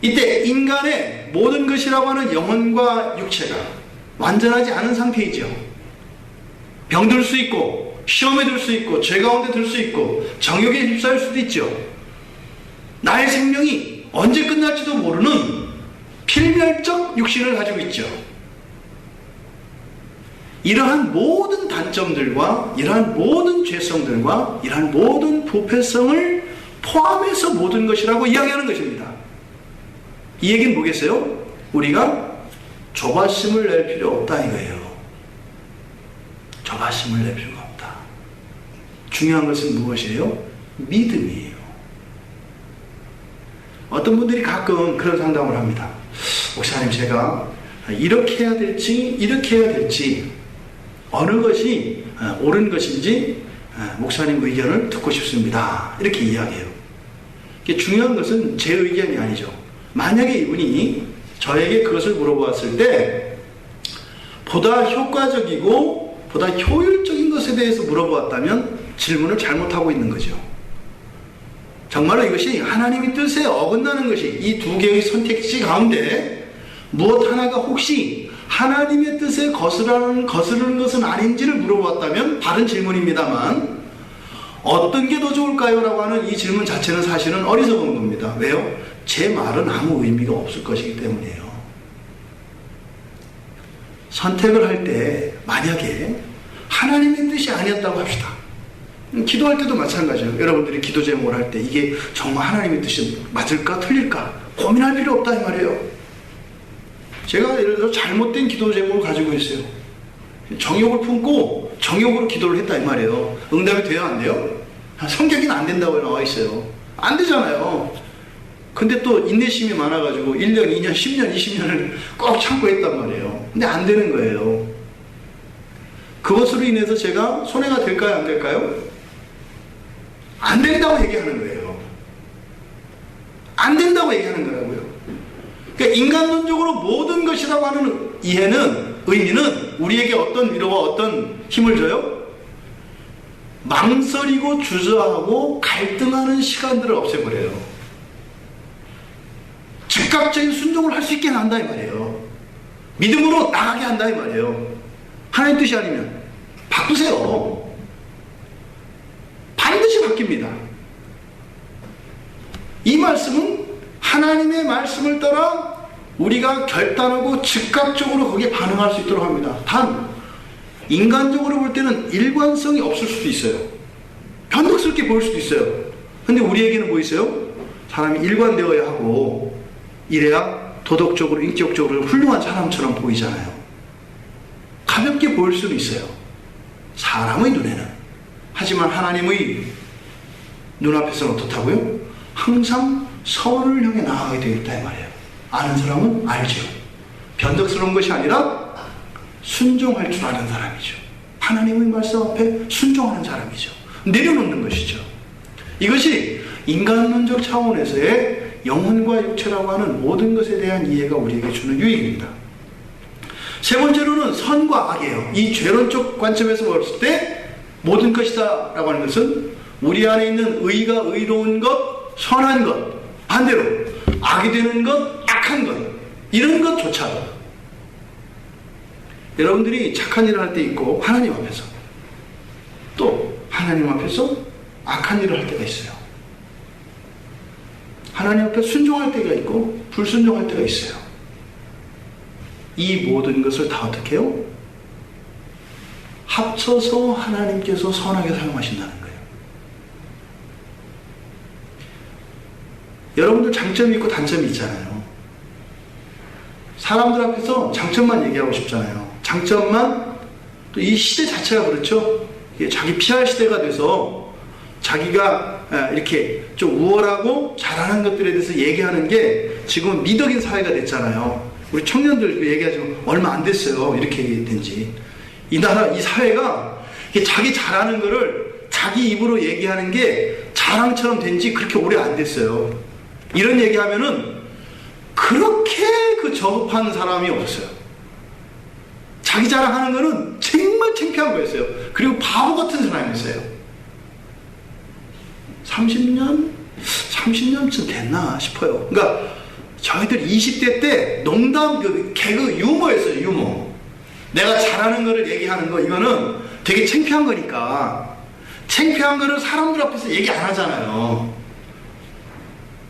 이때 인간의 모든 것이라고 하는 영혼과 육체가 완전하지 않은 상태이죠. 병들 수 있고 시험에 들 수 있고 죄 가운데 들 수 있고 정욕에 휩싸일 수도 있죠. 나의 생명이 언제 끝날지도 모르는 필멸적 육신을 가지고 있죠. 이러한 모든 단점들과 이러한 모든 죄성들과 이러한 모든 부패성을 포함해서 모든 것이라고 이야기하는 것입니다. 이 얘기는 뭐겠어요? 우리가 조바심을 낼 필요 없다 이거예요. 조바심을 낼 필요가 없다. 중요한 것은 무엇이에요? 믿음이에요. 어떤 분들이 가끔 그런 상담을 합니다. 목사님, 제가 이렇게 해야 될지 이렇게 해야 될지 어느 것이 옳은 것인지 목사님 의견을 듣고 싶습니다. 이렇게 이야기해요. 이게 중요한 것은 제 의견이 아니죠. 만약에 이분이 저에게 그것을 물어보았을 때 보다 효과적이고 보다 효율적인 것에 대해서 물어보았다면 질문을 잘못하고 있는 거죠. 정말로 이것이 하나님의 뜻에 어긋나는 것이 이 두 개의 선택지 가운데 무엇 하나가 혹시 하나님의 뜻에 거스르는 것은 아닌지를 물어보았다면 바른 질문입니다만 어떤 게 더 좋을까요? 라고 하는 이 질문 자체는 사실은 어리석은 겁니다. 왜요? 제 말은 아무 의미가 없을 것이기 때문이에요. 선택을 할 때 만약에 하나님의 뜻이 아니었다고 합시다. 기도할 때도 마찬가지예요. 여러분들이 기도 제목을 할 때 이게 정말 하나님의 뜻이 맞을까 틀릴까 고민할 필요 없다 이 말이에요. 제가 예를 들어 잘못된 기도 제목을 가지고 있어요. 정욕을 품고 정욕으로 기도를 했다 이 말이에요. 응답이 돼요 안 돼요? 성격이 안 된다고 나와 있어요. 안 되잖아요. 근데 또 인내심이 많아가지고 1년, 2년, 10년, 20년을 꼭 참고 했단 말이에요. 근데 안 되는 거예요. 그것으로 인해서 제가 손해가 될까요 안 될까요? 안 된다고 얘기하는 거예요. 안 된다고 얘기하는 거라고요. 그러니까 인간론적으로 모든 것이라고 하는 이해는, 의미는 우리에게 어떤 위로와 어떤 힘을 줘요? 망설이고 주저하고 갈등하는 시간들을 없애버려요. 즉각적인 순종을 할 수 있게 한다 이 말이에요. 믿음으로 나가게 한다 이 말이에요. 하나님 뜻이 아니면 바꾸세요. 반드시 바뀝니다. 이 말씀은 하나님의 말씀을 따라 우리가 결단하고 즉각적으로 거기에 반응할 수 있도록 합니다. 단 인간적으로 볼 때는 일관성이 없을 수도 있어요. 변덕스럽게 보일 수도 있어요. 근데 우리에게는 뭐 있어요? 사람이 일관되어야 하고 이래야 도덕적으로 인격적으로 훌륭한 사람처럼 보이잖아요. 가볍게 보일 수도 있어요. 사람의 눈에는. 하지만 하나님의 눈앞에서는 어떻다고요? 항상 선을 향해 나아가게 되어 있다 이 말이에요. 아는 사람은 알죠. 변덕스러운 것이 아니라 순종할 줄 아는 사람이죠. 하나님의 말씀 앞에 순종하는 사람이죠. 내려놓는 것이죠. 이것이 인간론적 차원에서의 영혼과 육체라고 하는 모든 것에 대한 이해가 우리에게 주는 유익입니다. 세 번째로는 선과 악이에요. 이 죄론적 관점에서 봤을 때 모든 것이다 라고 하는 것은 우리 안에 있는 의가 의로운 것, 선한 것, 반대로 악이 되는 것, 악한 것, 이런 것조차도 여러분들이 착한 일을 할 때 있고 하나님 앞에서 또 하나님 앞에서 악한 일을 할 때가 있어요. 하나님 앞에 순종할 때가 있고 불순종할 때가 있어요. 이 모든 것을 다 어떻게 해요? 합쳐서 하나님께서 선하게 사용하신다는 거예요. 여러분들 장점이 있고 단점이 있잖아요. 사람들 앞에서 장점만 얘기하고 싶잖아요. 장점만, 또 이 시대 자체가 그렇죠. 자기 PR 시대가 돼서 자기가 이렇게 좀 우월하고 잘하는 것들에 대해서 얘기하는 게 지금은 미덕인 사회가 됐잖아요. 우리 청년들 얘기하지만 얼마 안 됐어요. 이렇게 얘기된지. 이 나라, 이 사회가 자기 잘하는 거를 자기 입으로 얘기하는 게 자랑처럼 된 지 그렇게 오래 안 됐어요. 이런 얘기하면은 그렇게 그 저급한 사람이 없어요. 자기 자랑하는 거는 정말 창피한 거였어요. 그리고 바보 같은 사람이었어요. 30년쯤 됐나 싶어요. 그러니까 저희들 20대 때 농담, 개그, 유머였어요. 유머. 내가 잘하는 거를 얘기하는 거, 이거는 되게 창피한 거니까. 창피한 거를 사람들 앞에서 얘기 안 하잖아요.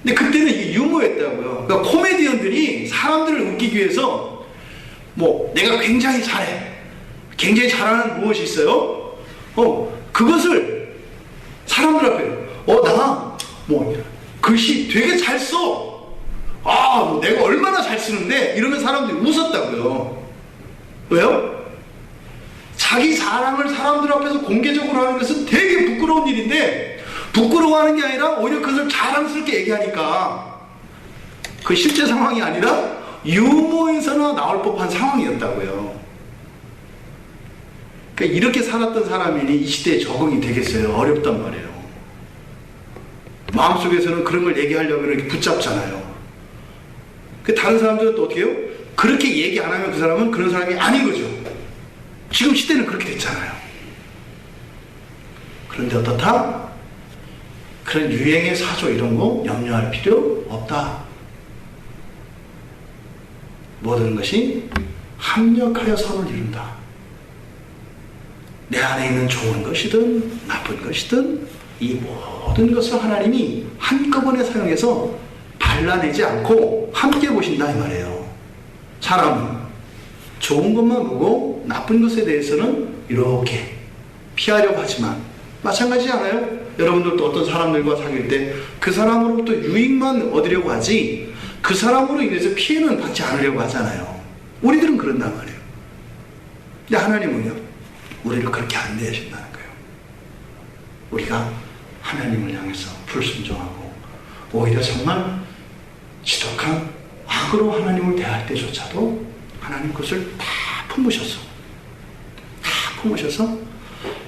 근데 그때는 이게 유머였다고요. 그러니까 코미디언들이 사람들을 웃기기 위해서 내가 굉장히 잘해. 굉장히 잘하는 무엇이 있어요? 그것을 사람들 앞에 나 글씨 되게 잘 써. 내가 얼마나 잘 쓰는데 이러면 사람들이 웃었다고요. 왜요? 자기 자랑을 사람들 앞에서 공개적으로 하는 것은 되게 부끄러운 일인데 부끄러워하는 게 아니라 오히려 그것을 자랑스럽게 얘기하니까 그 실제 상황이 아니라 유머에서나 나올 법한 상황이었다고요. 그러니까 이렇게 살았던 사람이니 이 시대에 적응이 되겠어요? 어렵단 말이에요. 마음속에서는 그런 걸 얘기하려면 이렇게 붙잡잖아요. 그 다른 사람들은 또 어떻게 해요? 그렇게 얘기 안 하면 그 사람은 그런 사람이 아닌 거죠. 지금 시대는 그렇게 됐잖아요. 그런데 어떻다? 그런 유행의 사조 이런 거 염려할 필요 없다. 모든 것이 합력하여 선을 이룬다. 내 안에 있는 좋은 것이든 나쁜 것이든 이 모든 것을 하나님이 한꺼번에 사용해서 발라내지 않고 함께 보신다 이 말이에요. 사람은 좋은 것만 보고 나쁜 것에 대해서는 이렇게 피하려고 하지만 마찬가지지 않아요? 여러분들도 어떤 사람들과 사귈 때 그 사람으로부터 유익만 얻으려고 하지 그 사람으로 인해서 피해는 받지 않으려고 하잖아요. 우리들은 그런단 말이에요. 근데 하나님은요, 우리를 그렇게 안 대하신다는 거예요. 우리가 하나님을 향해서 불순종하고 오히려 정말 지독한 악으로 하나님을 대할 때조차도 하나님 것을 다 품으셔서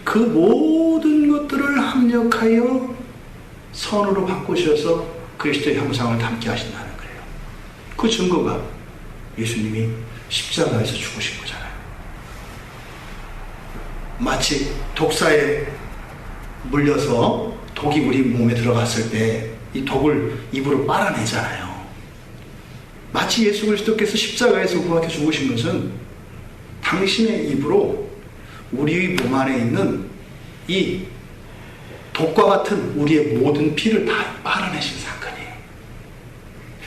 그 모든 것들을 합력하여 선으로 바꾸셔서 그리스도의 형상을 담게 하신다는 거예요. 그 증거가 예수님이 십자가에서 죽으신 거잖아요. 마치 독사에 물려서 독이 우리 몸에 들어갔을 때 이 독을 입으로 빨아내잖아요. 마치 예수 그리스도께서 십자가에서 그렇게 죽으신 것은 당신의 입으로 우리 몸 안에 있는 이 독과 같은 우리의 모든 피를 다 빨아내신 사건이에요.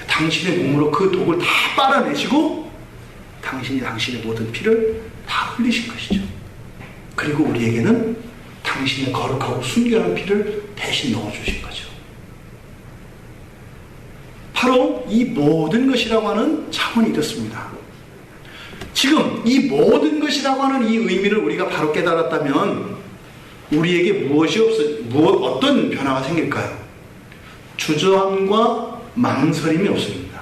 당신의 몸으로 그 독을 다 빨아내시고 당신이 당신의 모든 피를 다 흘리신 것이죠. 그리고 우리에게는 당신의 거룩하고 순결한 피를 대신 넣어주신 거죠. 바로 이 모든 것이라고 하는 차원이 이렇습니다. 지금 이 모든 것이라고 하는 이 의미를 우리가 바로 깨달았다면 우리에게 어떤 변화가 생길까요? 주저함과 망설임이 없습니다.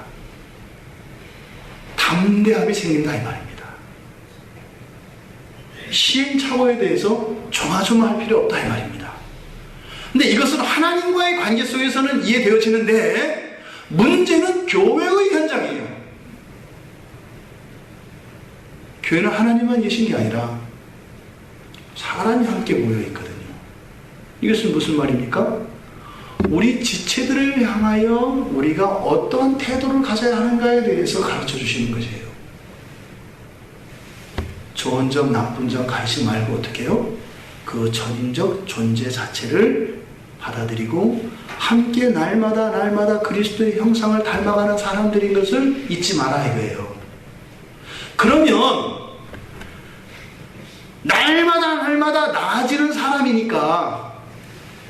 담대함이 생긴다 이 말입니다. 시행착오에 대해서 조마조마할 필요 없다 이 말입니다. 근데 이것은 하나님과의 관계 속에서는 이해되어지는데 문제는 교회의 현장이에요. 교회는 하나님만 계신 게 아니라 사람이 함께 모여 있거든요. 이것은 무슨 말입니까? 우리 지체들을 향하여 우리가 어떤 태도를 가져야 하는가에 대해서 가르쳐 주시는 것이에요. 좋은 점, 나쁜 점 가리지 말고 어떻게 해요? 그 전인적 존재 자체를 받아들이고 함께 날마다 그리스도의 형상을 닮아가는 사람들인 것을 잊지 마라 이거예요. 그러면 날마다 나아지는 사람이니까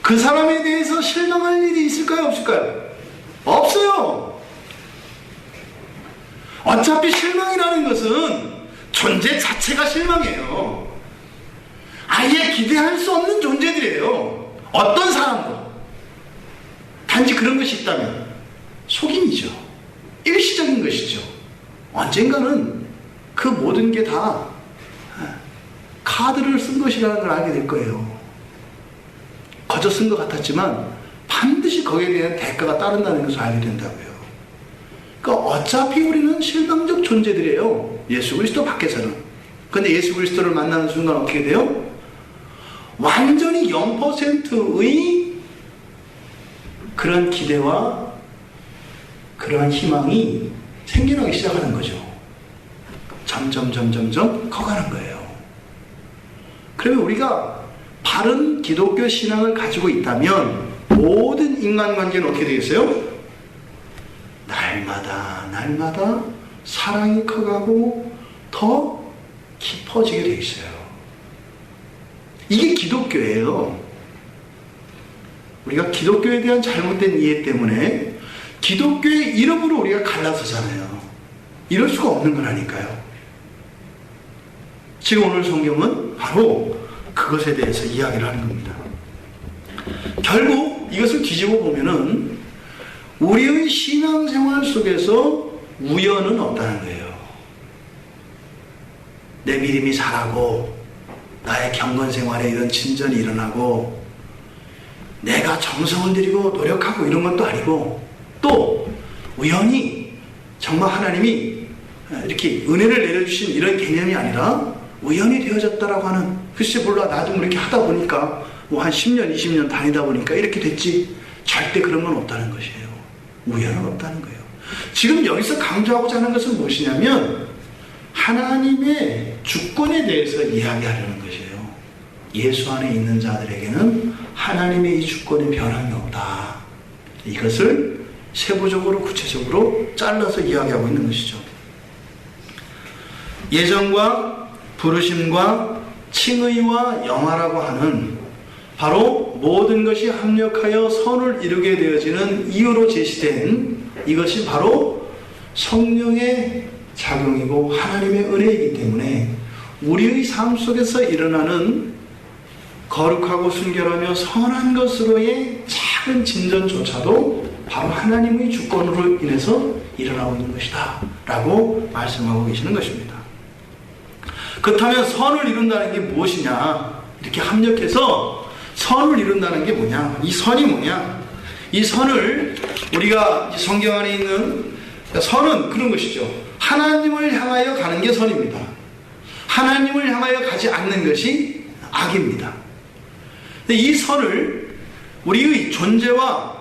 그 사람에 대해서 실망할 일이 있을까요? 없을까요? 없어요. 어차피 실망이라는 것은 존재 자체가 실망이에요. 아예 기대할 수 없는 존재들이에요. 어떤 사람도. 단지 그런 것이 있다면 속임이죠. 일시적인 것이죠. 언젠가는 그 모든 게 다 카드를 쓴 것이라는 걸 알게 될 거예요. 거저 쓴 것 같았지만 반드시 거기에 대한 대가가 따른다는 것을 알게 된다고요. 그러니까 어차피 우리는 실망적 존재들이에요. 예수 그리스도 밖에서는. 그런데 예수 그리스도를 만나는 순간 어떻게 돼요? 완전히 0%의 그런 기대와 그러한 희망이 생겨나기 시작하는 거죠. 점점 커가는 거예요. 그러면 우리가 바른 기독교 신앙을 가지고 있다면 모든 인간관계는 어떻게 되겠어요? 날마다 사랑이 커가고 더 깊어지게 되어 있어요. 이게 기독교예요. 우리가 기독교에 대한 잘못된 이해 때문에 기독교의 이름으로 우리가 갈라서잖아요. 이럴 수가 없는 거라니까요. 지금 오늘 성경은 바로 그것에 대해서 이야기를 하는 겁니다. 결국 이것을 뒤집어 보면은 우리의 신앙생활 속에서 우연은 없다는 거예요. 내 믿음이 자라고 나의 경건생활에 이런 진전이 일어나고 내가 정성을 들이고 노력하고 이런 것도 아니고, 또 우연히 정말 하나님이 이렇게 은혜를 내려주신 이런 개념이 아니라 우연히 되어졌다라고 하는, 글쎄 몰라, 나도 이렇게 하다 보니까 뭐 한 10년 20년 다니다 보니까 이렇게 됐지. 절대 그런 건 없다는 것이에요. 우연은 없다는 거예요. 지금 여기서 강조하고자 하는 것은 무엇이냐면 하나님의 주권에 대해서 이야기하려는 것이에요. 예수 안에 있는 자들에게는 하나님의 이 주권에 변함이 없다. 이것을 세부적으로 구체적으로 잘라서 이야기하고 있는 것이죠. 예정과 부르심과 칭의와 영화라고 하는 바로 모든 것이 합력하여 선을 이루게 되어지는 이유로 제시된 이것이 바로 성령의 작용이고 하나님의 은혜이기 때문에 우리의 삶 속에서 일어나는 거룩하고 순결하며 선한 것으로의 작은 진전조차도 바로 하나님의 주권으로 인해서 일어나고 있는 것이다 라고 말씀하고 계시는 것입니다. 그렇다면 선을 이룬다는 게 무엇이냐, 이렇게 합력해서 선을 이룬다는 게 뭐냐, 이 선이 뭐냐, 이 선을 우리가 성경 안에 있는 선은 그런 것이죠. 하나님을 향하여 가는 게 선입니다. 하나님을 향하여 가지 않는 것이 악입니다. 이 선을 우리의 존재와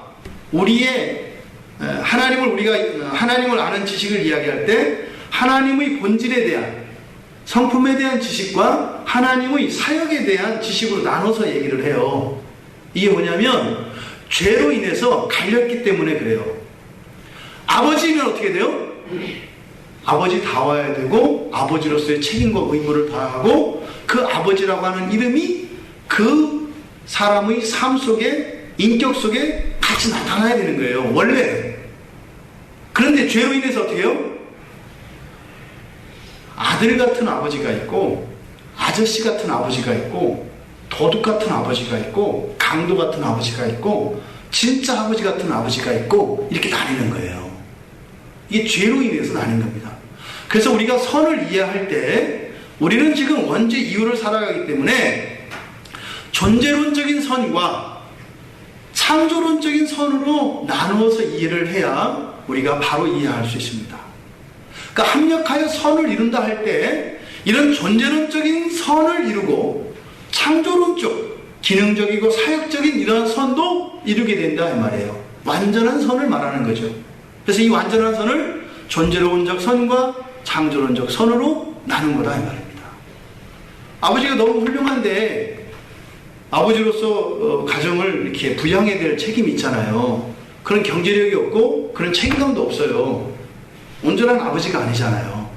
우리의 우리가 하나님을 아는 지식을 이야기할 때 하나님의 본질에 대한, 성품에 대한 지식과 하나님의 사역에 대한 지식으로 나눠서 얘기를 해요. 이게 뭐냐면 죄로 인해서 갈렸기 때문에 그래요. 아버지는 어떻게 돼요? 아버지 다와야 되고 아버지로서의 책임과 의무를 다하고 그 아버지라고 하는 이름이 그 사람의 삶 속에, 인격 속에 같이 나타나야 되는 거예요, 원래. 그런데 죄로 인해서 어떻게 해요? 아들 같은 아버지가 있고 아저씨 같은 아버지가 있고 도둑 같은 아버지가 있고 강도 같은 아버지가 있고 진짜 아버지 같은 아버지가 있고 이렇게 나뉘는 거예요. 이게 죄로 인해서 나뉜 겁니다. 그래서 우리가 선을 이해할 때 우리는 지금 원죄 이후를 살아가기 때문에 존재론적인 선과 창조론적인 선으로 나누어서 이해를 해야 우리가 바로 이해할 수 있습니다. 그러니까 합력하여 선을 이룬다 할 때 이런 존재론적인 선을 이루고 창조론적, 기능적이고 사역적인 이러한 선도 이루게 된다 이 말이에요. 완전한 선을 말하는 거죠. 그래서 이 완전한 선을 존재론적 선과 창조론적 선으로 나눈 거다 이 말입니다. 아버지가 너무 훌륭한데 아버지로서 가정을 이렇게 부양해야 될 책임이 있잖아요. 그런 경제력이 없고 그런 책임감도 없어요. 온전한 아버지가 아니잖아요.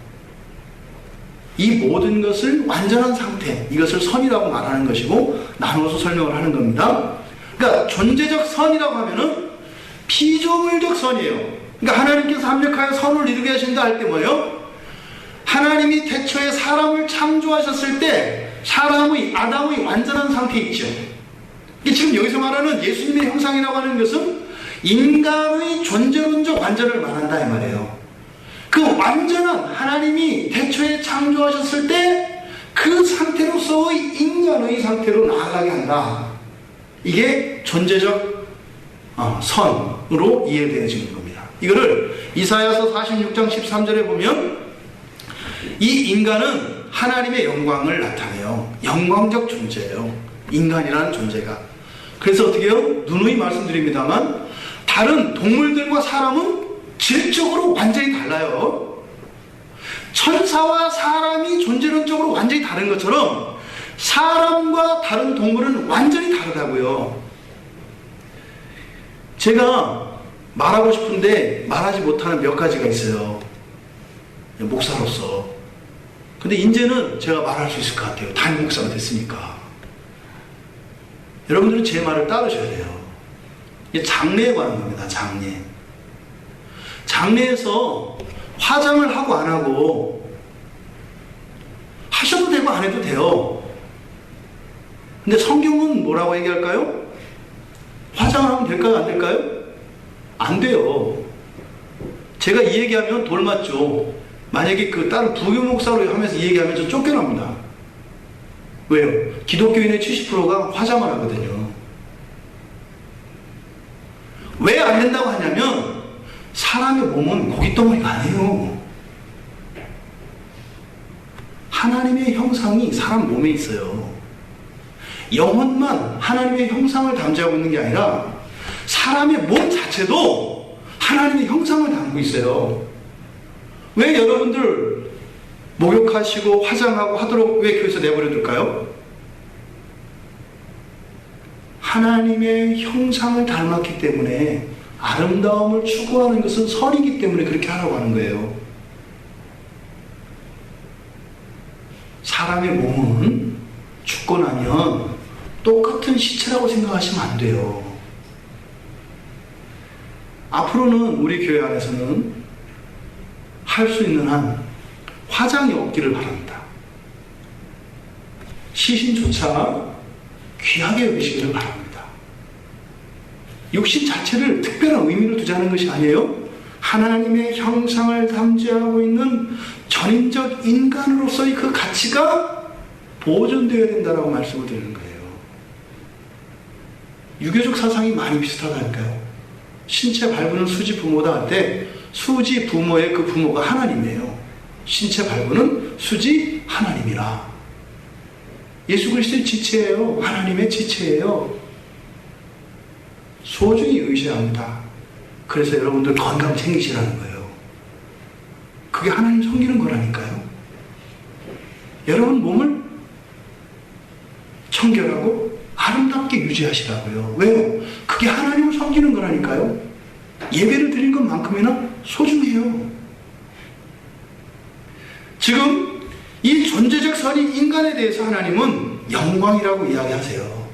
이 모든 것을 완전한 상태, 이것을 선이라고 말하는 것이고 나누어서 설명을 하는 겁니다. 그러니까 존재적 선이라고 하면은 피조물적 선이에요. 그러니까 하나님께서 합력하여 선을 이루게 하신다 할 때 뭐예요? 하나님이 태초에 사람을 창조하셨을 때 사람의, 아담의 완전한 상태에 있죠. 이게 지금 여기서 말하는 예수님의 형상이라고 하는 것은 인간의 존재론적 완전을 말한다 이 말이에요. 그 완전한 하나님이 태초에 창조하셨을 때 그 상태로서의 인간의 상태로 나아가게 한다. 이게 존재적 선으로 이해되어지는 겁니다. 이거를 이사야서 46장 13절에 보면 이 인간은 하나님의 영광을 나타내요. 영광적 존재예요, 인간이라는 존재가. 그래서 어떻게 해요? 누누이 말씀드립니다만 다른 동물들과 사람은 질적으로 완전히 달라요. 천사와 사람이 존재론적으로 완전히 다른 것처럼 사람과 다른 동물은 완전히 다르다고요. 제가 말하고 싶은데 말하지 못하는 몇 가지가 있어요, 목사로서. 근데 이제는 제가 말할 수 있을 것 같아요. 담임 목사가 됐으니까. 여러분들은 제 말을 따르셔야 돼요. 이게 장례에 관한 겁니다. 장례에서 화장을 하고 안 하고 하셔도 되고 안 해도 돼요. 근데 성경은 뭐라고 얘기할까요? 화장을 하면 될까요? 안 될까요? 안 돼요. 제가 이 얘기하면 돌 맞죠. 만약에 그 다른 부교 목사로 하면서 이 얘기하면 저 쫓겨납니다. 왜요? 기독교인의 70%가 화장을 하거든요. 왜 안 된다고 하냐면 사람의 몸은 고깃덩어리가 아니에요. 하나님의 형상이 사람 몸에 있어요. 영혼만 하나님의 형상을 담지하고 있는 게 아니라 사람의 몸 자체도 하나님의 형상을 담고 있어요. 왜 여러분들 목욕하시고 화장하고 하도록 왜 교회에서 내버려 둘까요? 하나님의 형상을 닮았기 때문에 아름다움을 추구하는 것은 선이기 때문에 그렇게 하라고 하는 거예요. 사람의 몸은 죽고 나면 똑같은 시체라고 생각하시면 안 돼요. 앞으로는 우리 교회 안에서는 할 수 있는 한 화장이 없기를 바랍니다. 시신조차 귀하게 여기시기를 바랍니다. 육신 자체를 특별한 의미를 두자는 것이 아니에요. 하나님의 형상을 담지하고 있는 전인적 인간으로서의 그 가치가 보존되어야 된다고 말씀을 드리는 거예요. 유교적 사상이 많이 비슷하다니까요. 신체 발부는 수지 부모다 할 때 수지 부모의 그 부모가 하나님이에요. 신체 발부는 수지 하나님이라. 예수 그리스도의 지체예요. 하나님의 지체예요. 소중히 의셔야 합니다. 그래서 여러분들 건강 챙기시라는 거예요. 그게 하나님 섬기는 거라니까요. 여러분 몸을 청결하고 아름답게 유지하시라고요. 왜요? 그게 하나님을 섬기는 거라니까요. 예배를 드린 것만큼이나 소중해요. 지금 이 존재적 선인 인간에 대해서 하나님은 영광이라고 이야기하세요.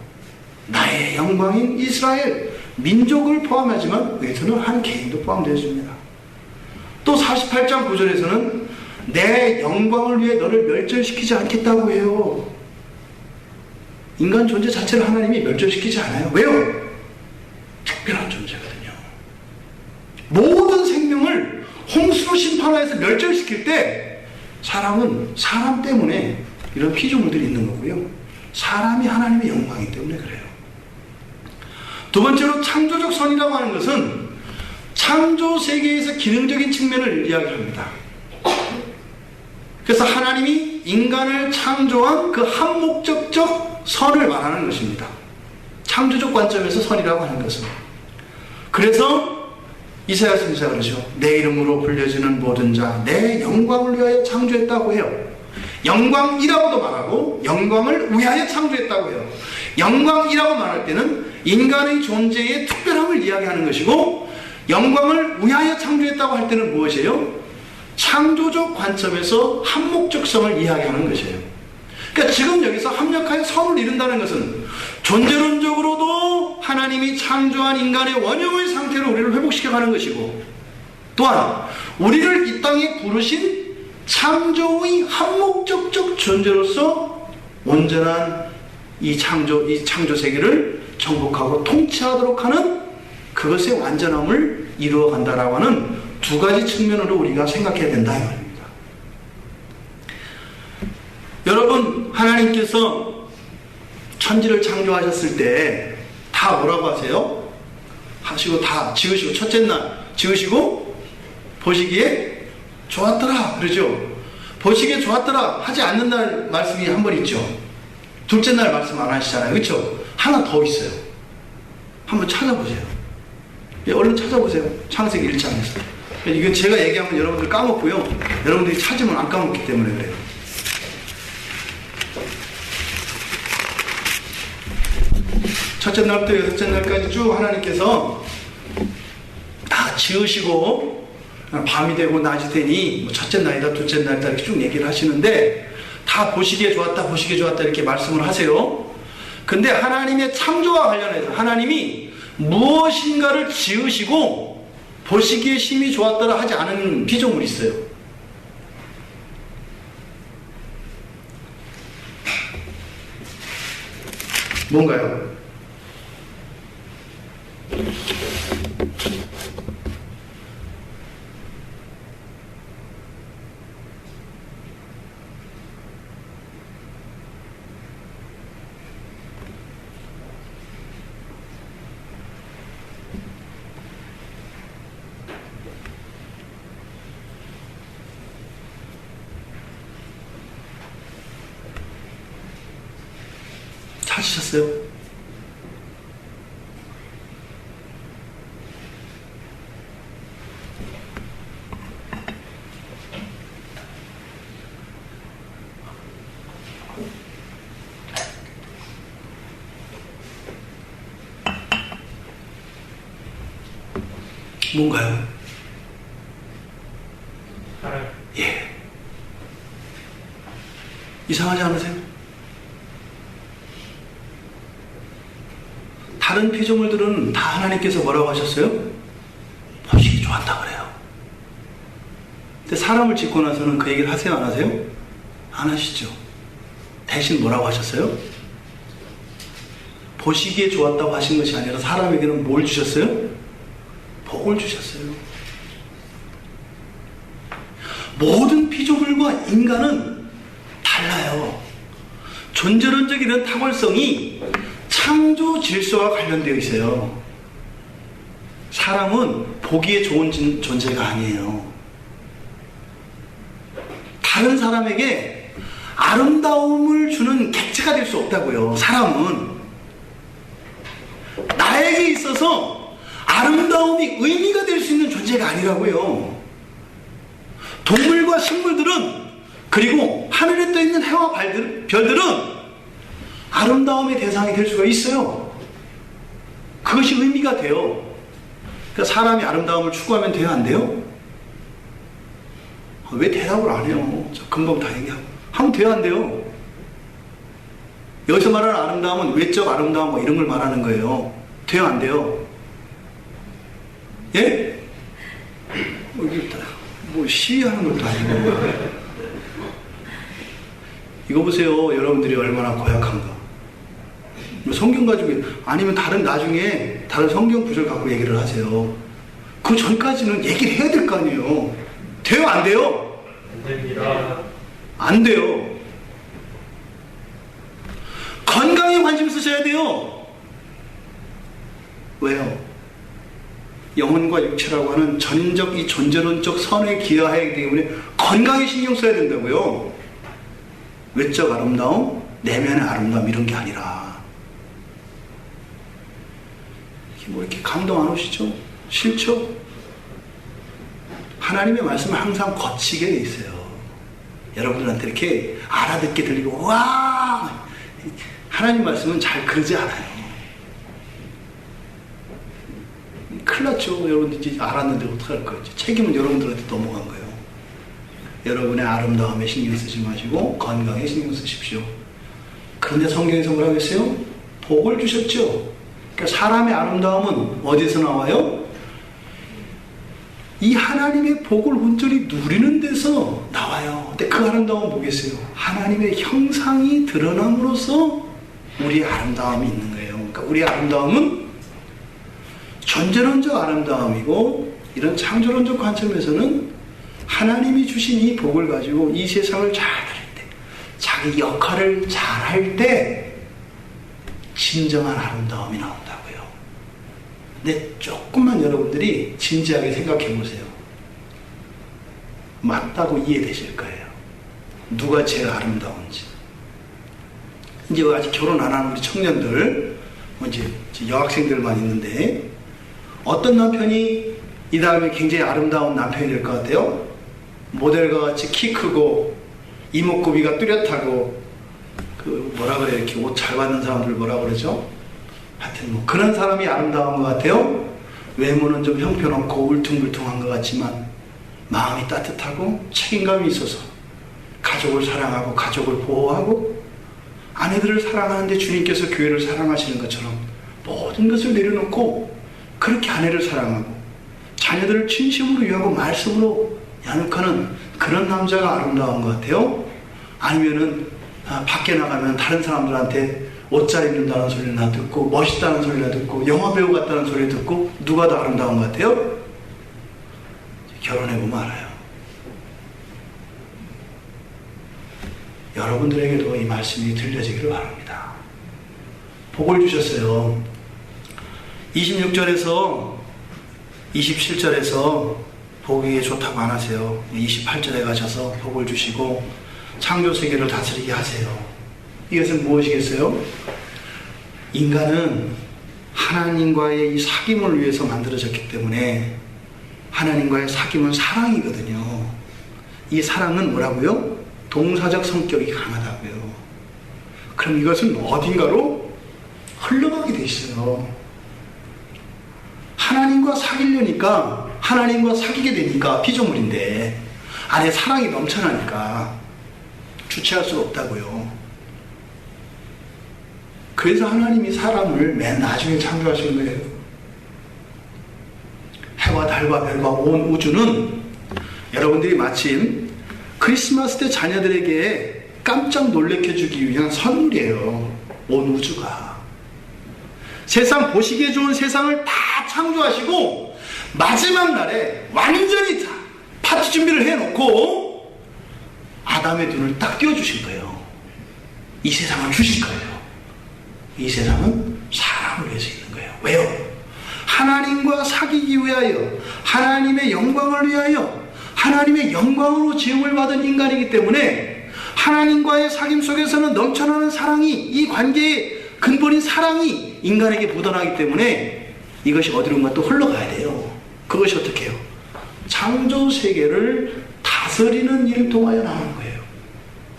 나의 영광인 이스라엘 민족을 포함하지만 여기서는 한 개인도 포함되어 있습니다. 또 48장 9절에서는 내 영광을 위해 너를 멸절시키지 않겠다고 해요. 인간 존재 자체를 하나님이 멸절시키지 않아요. 왜요? 특별한 존재거든요. 모든 생명을 홍수로 심판하여서 멸절시킬 때 사람은 사람 때문에 이런 피조물들이 있는 거고요. 사람이 하나님의 영광이기 때문에 그래요. 두 번째로 창조적 선이라고 하는 것은 창조 세계에서 기능적인 측면을 이야기합니다. 그래서 하나님이 인간을 창조한 그 한목적적 선을 말하는 것입니다. 창조적 관점에서 선이라고 하는 것은. 그래서 이사야 선지자가 그러죠. 내 이름으로 불려지는 모든 자 내 영광을 위하여 창조했다고 해요. 영광이라고도 말하고 영광을 위하여 창조했다고 해요. 영광이라고 말할 때는 인간의 존재의 특별함을 이야기하는 것이고, 영광을 위하여 창조했다고 할 때는 무엇이에요? 창조적 관점에서 한목적성을 이야기하는 것이에요. 그러니까 지금 여기서 합력하여 선을 이룬다는 것은 존재론적으로도 하나님이 창조한 인간의 원형의 상태로 우리를 회복시켜가는 것이고, 또한 우리를 이 땅에 부르신 창조의 한목적적 존재로서 온전한 이 창조 세계를 정복하고 통치하도록 하는 그것의 완전함을 이루어간다라고 하는 두 가지 측면으로 우리가 생각해야 된다 이 말입니다. 여러분, 하나님께서 천지를 창조하셨을 때 다 뭐라고 하세요? 하시고 다 지으시고 첫째 날 지으시고 보시기에 좋았더라 그러죠. 보시기에 좋았더라 하지 않는 날 말씀이 한 번 있죠. 둘째 날 말씀 안 하시잖아요. 그렇죠? 하나 더 있어요. 한번 찾아보세요. 얼른 찾아보세요. 창세기 1장에서. 이건 제가 얘기하면 여러분들 까먹고요. 여러분들이 찾으면 안 까먹기 때문에 그래요. 첫째 날부터 여섯째 날까지 쭉 하나님께서 다 지으시고 밤이 되고 낮이 되니 첫째 날이다 둘째 날이다 이렇게 쭉 얘기를 하시는데, 다 보시기에 좋았다 보시기에 좋았다 이렇게 말씀을 하세요. 근데 하나님의 창조와 관련해서 하나님이 무엇인가를 지으시고 보시기에 심히 좋았더라 하지 않은 피조물이 있어요. 뭔가요? 찾으셨어요? 뭔가요? 예. 이상하지 않으세요? 다른 피조물들은 다 하나님께서 뭐라고 하셨어요? 보시기 좋았다 그래요. 근데 사람을 짓고 나서는 그 얘기를 하세요, 안 하세요? 안 하시죠. 대신 뭐라고 하셨어요? 보시기에 좋았다고 하신 것이 아니라 사람에게는 뭘 주셨어요? 복을 주셨어요. 모든 피조물과 인간은 달라요. 존재론적 이런 탁월성이 창조 질서와 관련되어 있어요. 사람은 보기에 좋은 존재가 아니에요. 다른 사람에게 아름다움을 주는 객체가 될 수 없다고요. 사람은 나에게 있어서 아름다움이 의미가 될 수 있는 존재가 아니라고요. 동물과 식물들은, 그리고 하늘에 떠있는 해와 별들은 아름다움의 대상이 될 수가 있어요. 그것이 의미가 돼요. 그러니까 사람이 아름다움을 추구하면 돼요, 안 돼요? 왜 대답을 안 해요? 저 금방 다 얘기하고. 하면 돼요, 안 돼요? 여기서 말하는 아름다움은 외적 아름다움 뭐 이런 걸 말하는 거예요. 돼요, 안 돼요? 예? 뭐 시위하는 것도 아니고. 이거 보세요. 여러분들이 얼마나 고약한가. 성경 가지고, 아니면 나중에 다른 성경 구절 갖고 얘기를 하세요. 그 전까지는 얘기를 해야 될 거 아니에요. 돼요, 안 돼요? 안 됩니다. 안 돼요. 건강에 관심 쓰셔야 돼요. 왜요? 영혼과 육체라고 하는 전인적 이 존재론적 선에 기여해야 하기 때문에 건강에 신경 써야 된다고요. 외적 아름다움, 내면의 아름다움 이런 게 아니라. 뭐 이렇게 감동 안 오시죠? 싫죠? 하나님의 말씀은 항상 거치게 돼 있어요. 여러분들한테 이렇게 알아듣게 들리고 와! 하나님 말씀은 잘 그러지 않아요. 큰일 났죠. 여러분들이 알았는데 어떡할 거예요? 책임은 여러분들한테 넘어간 거예요. 여러분의 아름다움에 신경 쓰지 마시고 건강에 신경 쓰십시오. 그런데 성경에서 뭐라고 했어요? 복을 주셨죠. 그러니까 사람의 아름다움은 어디서 나와요? 이 하나님의 복을 온전히 누리는 데서 나와요. 근데 그 아름다움은 뭐겠어요? 하나님의 형상이 드러남으로써 우리의 아름다움이 있는 거예요. 그러니까 우리의 아름다움은 존재론적 아름다움이고, 이런 창조론적 관점에서는 하나님이 주신 이 복을 가지고 이 세상을 잘 다닐 때, 자기 역할을 잘 할 때 진정한 아름다움이 나온다고요. 근데 조금만 여러분들이 진지하게 생각해 보세요. 맞다고 이해되실 거예요. 누가 제일 아름다운지. 이제 아직 결혼 안 하는 우리 청년들, 이제 여학생들만 있는데, 어떤 남편이 이 다음에 굉장히 아름다운 남편이 될 것 같아요? 모델과 같이 키 크고 이목구비가 뚜렷하고, 그 뭐라 그래요? 이렇게 옷 잘 받는 사람들 뭐라 그러죠? 하여튼 뭐 그런 사람이 아름다운 것 같아요? 외모는 좀 형편없고 울퉁불퉁한 것 같지만 마음이 따뜻하고 책임감이 있어서 가족을 사랑하고 가족을 보호하고 아내들을 사랑하는데 주님께서 교회를 사랑하시는 것처럼 모든 것을 내려놓고 그렇게 아내를 사랑하고 자녀들을 진심으로 위하고 말씀으로 양육하는 그런 남자가 아름다운 것 같아요? 아니면은 밖에 나가면 다른 사람들한테 옷 잘 입는다는 소리나 듣고 멋있다는 소리나 듣고 영화배우 같다는 소리 듣고 누가 더 아름다운 것 같아요? 결혼해보면 알아요. 여러분들에게도 이 말씀이 들려지기를 바랍니다. 복을 주셨어요. 26절에서 27절에서 보기에 좋다고 안 하세요. 28절에 가셔서 복을 주시고 창조 세계를 다스리게 하세요. 이것은 무엇이겠어요? 인간은 하나님과의 이 사귐을 위해서 만들어졌기 때문에 하나님과의 사귐은 사랑이거든요. 이 사랑은 뭐라고요? 동사적 성격이 강하다고요. 그럼 이것은 어딘가로 흘러가게 돼 있어요. 하나님과 사귀려니까, 하나님과 사귀게 되니까 피조물인데 안에 사랑이 넘쳐나니까 주체할 수 없다고요. 그래서 하나님이 사람을 맨 나중에 창조하신 거예요. 해와 달과 별과 온 우주는 여러분들이 마침 크리스마스 때 자녀들에게 깜짝 놀래켜주기 위한 선물이에요. 온 우주가. 세상 보시기에 좋은 세상을 다 창조하시고 마지막 날에 완전히 다 파티 준비를 해놓고 아담의 눈을 딱 띄워주신 거예요. 이 세상을 주실 거예요. 이 세상은 사람을 위해서 있는 거예요. 왜요? 하나님과 사귀기 위하여, 하나님의 영광을 위하여, 하나님의 영광으로 지음을 받은 인간이기 때문에 하나님과의 사귐 속에서는 넘쳐나는 사랑이, 이 관계의 근본인 사랑이 인간에게 묻어나기 때문에 이것이 어디론가 또 흘러가야 돼요. 그것이 어떻게 해요? 창조 세계를 다스리는 일을 통하여 나오는 거예요.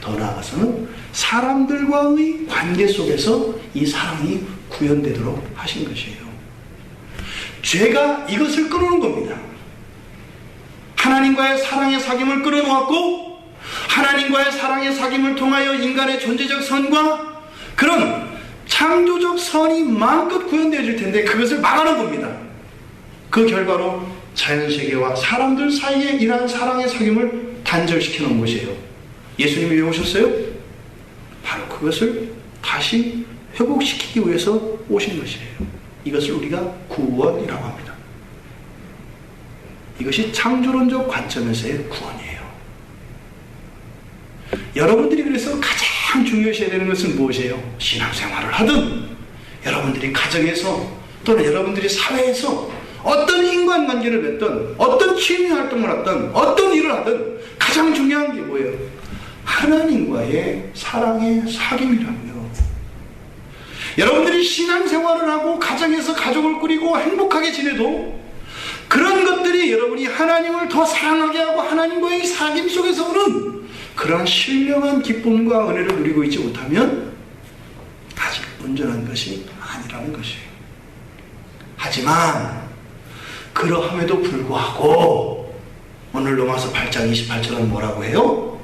더 나아가서는 사람들과의 관계 속에서 이 사랑이 구현되도록 하신 것이에요. 죄가 이것을 끊어놓은 겁니다. 하나님과의 사랑의 사귐을 끊어놓았고, 하나님과의 사랑의 사귐을 통하여 인간의 존재적 선과 그런 창조적 선이 마음껏 구현되어질 텐데 그것을 막아놓은 겁니다. 그 결과로 자연세계와 사람들 사이에 이러한 사랑의 사귐을 단절시켜 놓은 것이에요. 예수님이 왜 오셨어요? 바로 그것을 다시 회복시키기 위해서 오신 것이에요. 이것을 우리가 구원이라고 합니다. 이것이 창조론적 관점에서의 구원이에요. 여러분들이 그래서 가장 중요시해야 되는 것은 무엇이에요? 신앙생활을 하든 여러분들이 가정에서 또는 여러분들이 사회에서 어떤 인간관계를 맺든 어떤 취미활동을 하든 어떤 일을 하든 가장 중요한 게 뭐예요? 하나님과의 사랑의 사귐이라고요. 여러분들이 신앙생활을 하고 가정에서 가족을 꾸리고 행복하게 지내도 그런 것들이 여러분이 하나님을 더 사랑하게 하고 하나님과의 사귐 속에서 오는 그런 신령한 기쁨과 은혜를 누리고 있지 못하면 아직 온전한 것이 아니라는 것이에요. 하지만 그러함에도 불구하고 오늘 로마서 8장 28절은 뭐라고 해요?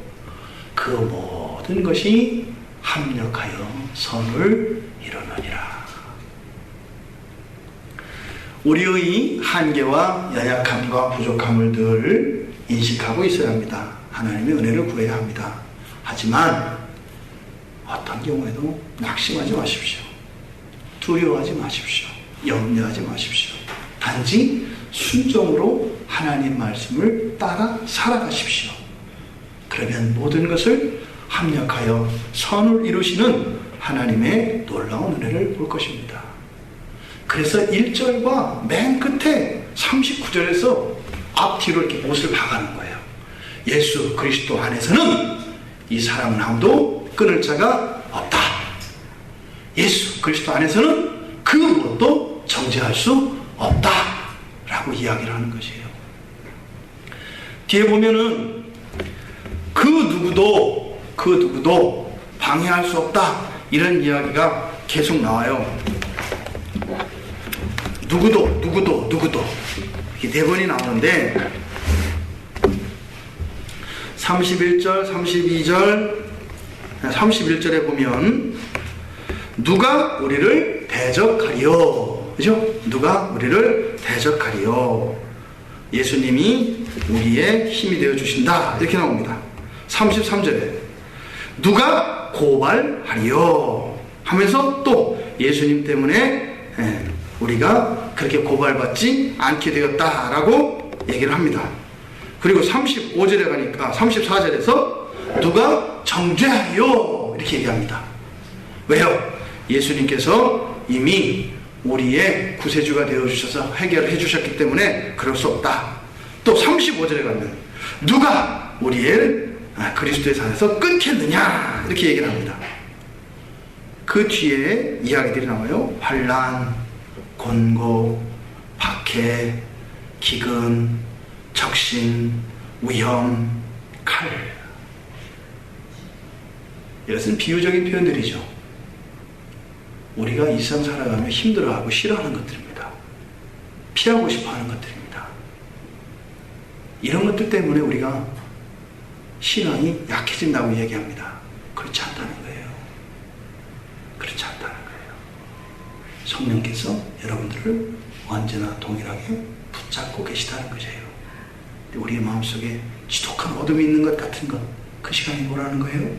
그 모든 것이 합력하여 선을 이루느니라. 우리의 한계와 연약함과 부족함을 늘 인식하고 있어야 합니다. 하나님의 은혜를 구해야 합니다. 하지만 어떤 경우에도 낙심하지 마십시오. 두려워하지 마십시오. 염려하지 마십시오. 단지 순종으로 하나님 말씀을 따라 살아가십시오. 그러면 모든 것을 합력하여 선을 이루시는 하나님의 놀라운 은혜를 볼 것입니다. 그래서 1절과 맨 끝에 39절에서 앞뒤로 이렇게 못을 박아놓은 거예요. 예수 그리스도 안에서는 이 사랑은 아무도 끊을 자가 없다. 예수 그리스도 안에서는 그 무엇도 정죄할 수 없다 라고 이야기를 하는 것이에요. 뒤에 보면은 그 누구도 방해할 수 없다 이런 이야기가 계속 나와요. 누구도 이게 네 번이 나오는데 31절, 32절, 31절에 보면 누가 우리를 대적하리요? 그죠? 누가 우리를 대적하리요? 예수님이 우리의 힘이 되어 주신다. 이렇게 나옵니다. 33절에 누가 고발하리요? 하면서 또 예수님 때문에 우리가 그렇게 고발받지 않게 되었다라고 얘기를 합니다. 그리고 35절에 가니까 34절에서 누가 정죄하리요? 이렇게 얘기합니다. 왜요? 예수님께서 이미 우리의 구세주가 되어주셔서 해결해 주셨기 때문에 그럴 수 없다. 또 35절에 가면 누가 우리의 그리스도의 산에서 끊겠느냐 이렇게 얘기를 합니다. 그 뒤에 이야기들이 나와요. 환난, 곤고, 박해, 기근, 적신, 위험, 칼. 이것은 비유적인 표현들이죠. 우리가 이 세상 살아가며 힘들어하고 싫어하는 것들입니다. 피하고 싶어하는 것들입니다. 이런 것들 때문에 우리가 신앙이 약해진다고 얘기합니다. 그렇지 않다는 거예요. 그렇지 않다는 거예요. 성령께서 여러분들을 언제나 동일하게 붙잡고 계시다는 것이에요. 우리의 마음속에 지독한 어둠이 있는 것 같은 것, 그 시간이 뭐라는 거예요?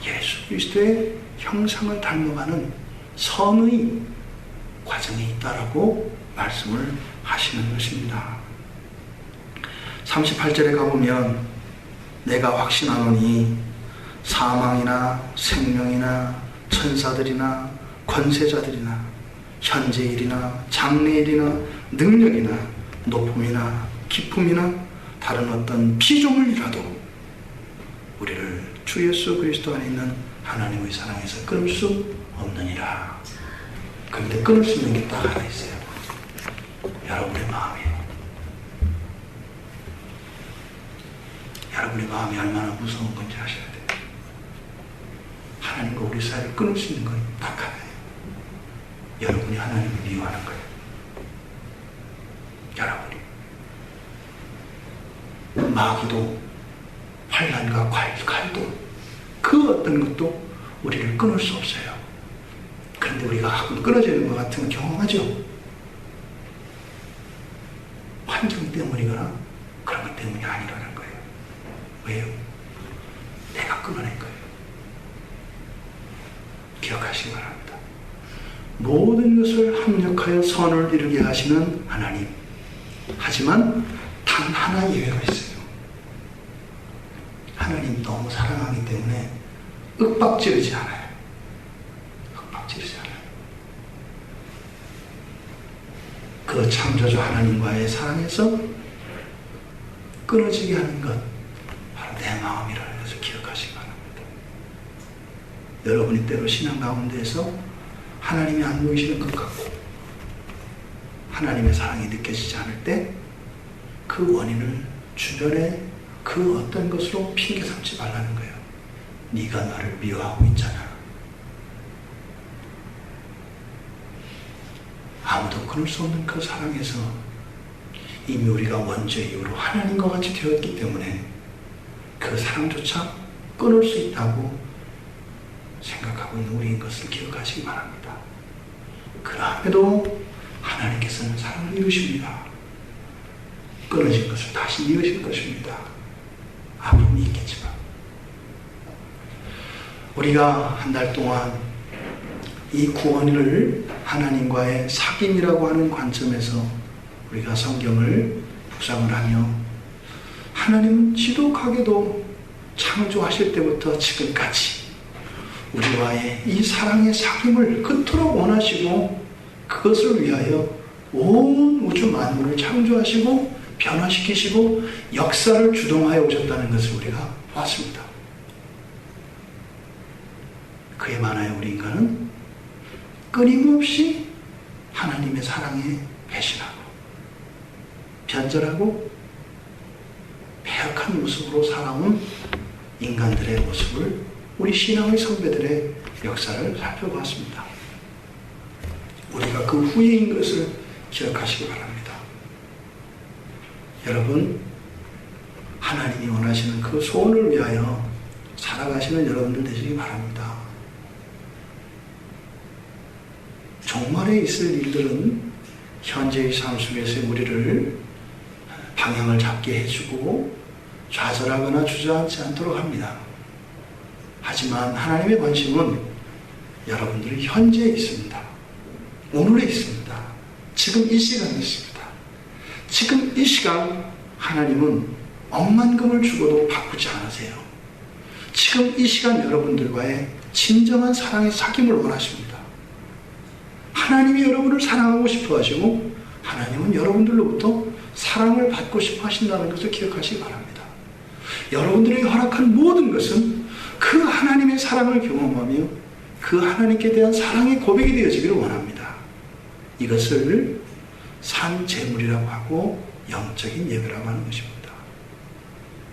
예수 그리스도의 형상을 닮아가는 선의 과정에 있다라고 말씀을 하시는 것입니다. 38절에 가보면 내가 확신하노니 사망이나 생명이나 천사들이나 권세자들이나 현재일이나 장래일이나 능력이나 높음이나 기쁨이나 다른 어떤 피조물이라도 우리를 주 예수 그리스도 안에 있는 하나님의 사랑에서 끊을 수 없느니라. 그런데 끊을 수 있는 게 딱 하나 있어요. 여러분의 마음이에요. 여러분의 마음이 얼마나 무서운 건지 아셔야 돼요. 하나님과 우리 사이를 끊을 수 있는 건 딱 하나예요. 여러분이 하나님을 미워하는 거예요. 여러분이 마귀도 환난과 칼도 그 어떤 것도 우리를 끊을 수 없어요. 그런데 우리가 가끔 끊어지는 것 같은 건 경험하죠. 환경 때문이거나 그런 것 때문이 아니라는 거예요. 왜요? 내가 끊어낸 거예요. 기억하시기 바랍니다. 모든 것을 합력하여 선을 이루게 하시는 하나님. 하지만 단 하나 예외가 있어요. 하나님 너무 사랑하기 때문에 윽박지르지 않아요. 윽박지르지 않아요. 그 창조주 하나님과의 사랑에서 끊어지게 하는 것, 바로 내 마음이라는 것을 기억하시기 바랍니다. 여러분이 때로 신앙 가운데에서 하나님이 안 보이시는 것 같고 하나님의 사랑이 느껴지지 않을 때 그 원인을 주변에 그 어떤 것으로 핑계 삼지 말라는 거예요. 네가 나를 미워하고 있잖아. 아무도 끊을 수 없는 그 사랑에서 이미 우리가 원죄 이후로 하나님과 같이 되었기 때문에 그 사랑조차 끊을 수 있다고 생각하고 있는 우리인 것을 기억하시기 바랍니다. 그럼에도 하나님께서는 사랑을 이루십니다. 끊어진 것을 다시 이으실 것입니다. 아픔이 있겠지만 우리가 한 달 동안 이 구원을 하나님과의 사귐이라고 하는 관점에서 우리가 성경을 묵상을 하며 하나님은 지독하게도 창조하실 때부터 지금까지 우리와의 이 사랑의 사귐을 그토록 원하시고 그것을 위하여 온 우주 만물을 창조하시고 변화시키시고 역사를 주동하여 오셨다는 것을 우리가 봤습니다. 그에 반하여 우리 인간은 끊임없이 하나님의 사랑에 배신하고 변절하고 패역한 모습으로 살아온 인간들의 모습을 우리 신앙의 선배들의 역사를 살펴봤습니다. 우리가 그 후예인 것을 기억하시기 바랍니다. 여러분, 하나님이 원하시는 그 소원을 위하여 살아가시는 여러분들 되시기 바랍니다. 종말에 있을 일들은 현재의 삶 속에서 우리를 방향을 잡게 해주고 좌절하거나 주저앉지 않도록 합니다. 하지만 하나님의 관심은 여러분들이 현재에 있습니다. 오늘에 있습니다. 지금 이 시간에 있습니다. 지금 이 시간 하나님은 억만금을 주고도 바꾸지 않으세요. 지금 이 시간 여러분들과의 진정한 사랑의 사귐을 원하십니다. 하나님이 여러분을 사랑하고 싶어 하시고 하나님은 여러분들로부터 사랑을 받고 싶어 하신다는 것을 기억하시기 바랍니다. 여러분들에게 허락한 모든 것은 그 하나님의 사랑을 경험하며 그 하나님께 대한 사랑의 고백이 되어지기를 원합니다. 이것을 산 제물이라고 하고 영적인 예배라고 하는 것입니다.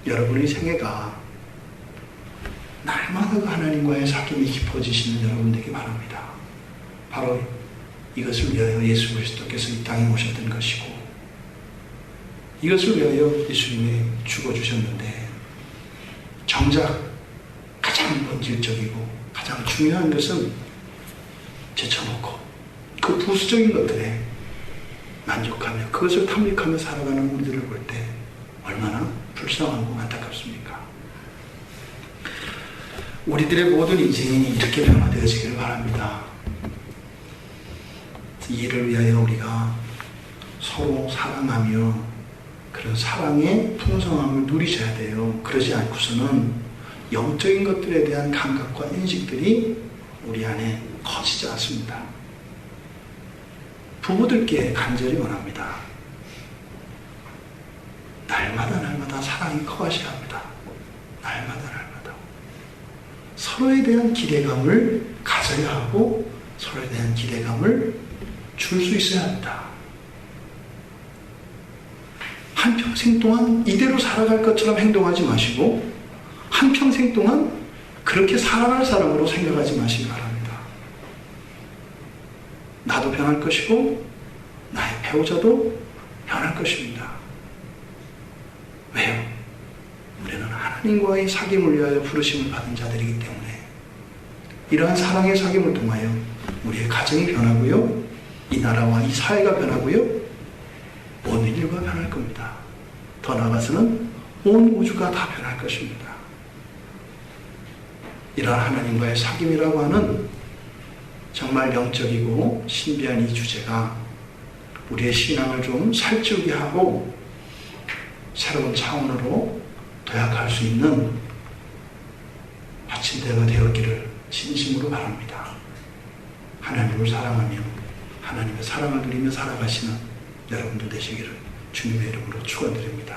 여러분의 생애가 날마다 그 하나님과의 사귐이 깊어지시는 여러분 되기 바랍니다. 바로 이것을 위하여 예수 그리스도께서 이 땅에 오셨던 것이고, 이것을 위하여 예수님이 죽어주셨는데, 정작 가장 본질적이고 가장 중요한 것은 제쳐놓고 그 부수적인 것들에 만족하며 그것을 탐닉하며 살아가는 우리들을 볼 때 얼마나 불쌍하고 안타깝습니까? 우리들의 모든 인생이 이렇게 변화되어지기를 바랍니다. 이를 위하여 우리가 서로 사랑하며 그런 사랑의 풍성함을 누리셔야 돼요. 그러지 않고서는 영적인 것들에 대한 감각과 인식들이 우리 안에 커지지 않습니다. 부부들께 간절히 원합니다. 날마다 사랑이 커가셔야 합니다. 날마다. 서로에 대한 기대감을 가져야 하고 서로에 대한 기대감을 줄 수 있어야 합니다. 한평생 동안 이대로 살아갈 것처럼 행동하지 마시고 한평생 동안 그렇게 살아갈 사람으로 생각하지 마시기 바랍니다. 나도 변할 것이고 나의 배우자도 변할 것입니다. 왜요? 우리는 하나님과의 사귐을 위하여 부르심을 받은 자들이기 때문에 이러한 사랑의 사귐을 통하여 우리의 가정이 변하고요, 이 나라와 이 사회가 변하고요, 온 인류가 변할 겁니다. 더 나아가서는 온 우주가 다 변할 것입니다. 이러한 하나님과의 사귐이라고 하는 정말 영적이고 신비한 이 주제가 우리의 신앙을 좀 살찌우게 하고 새로운 차원으로 도약할 수 있는 받침대가 되었기를 진심으로 바랍니다. 하나님을 사랑하며 하나님의 사랑을 누리며 살아가시는 여러분들 되시기를 주님의 이름으로 축원드립니다.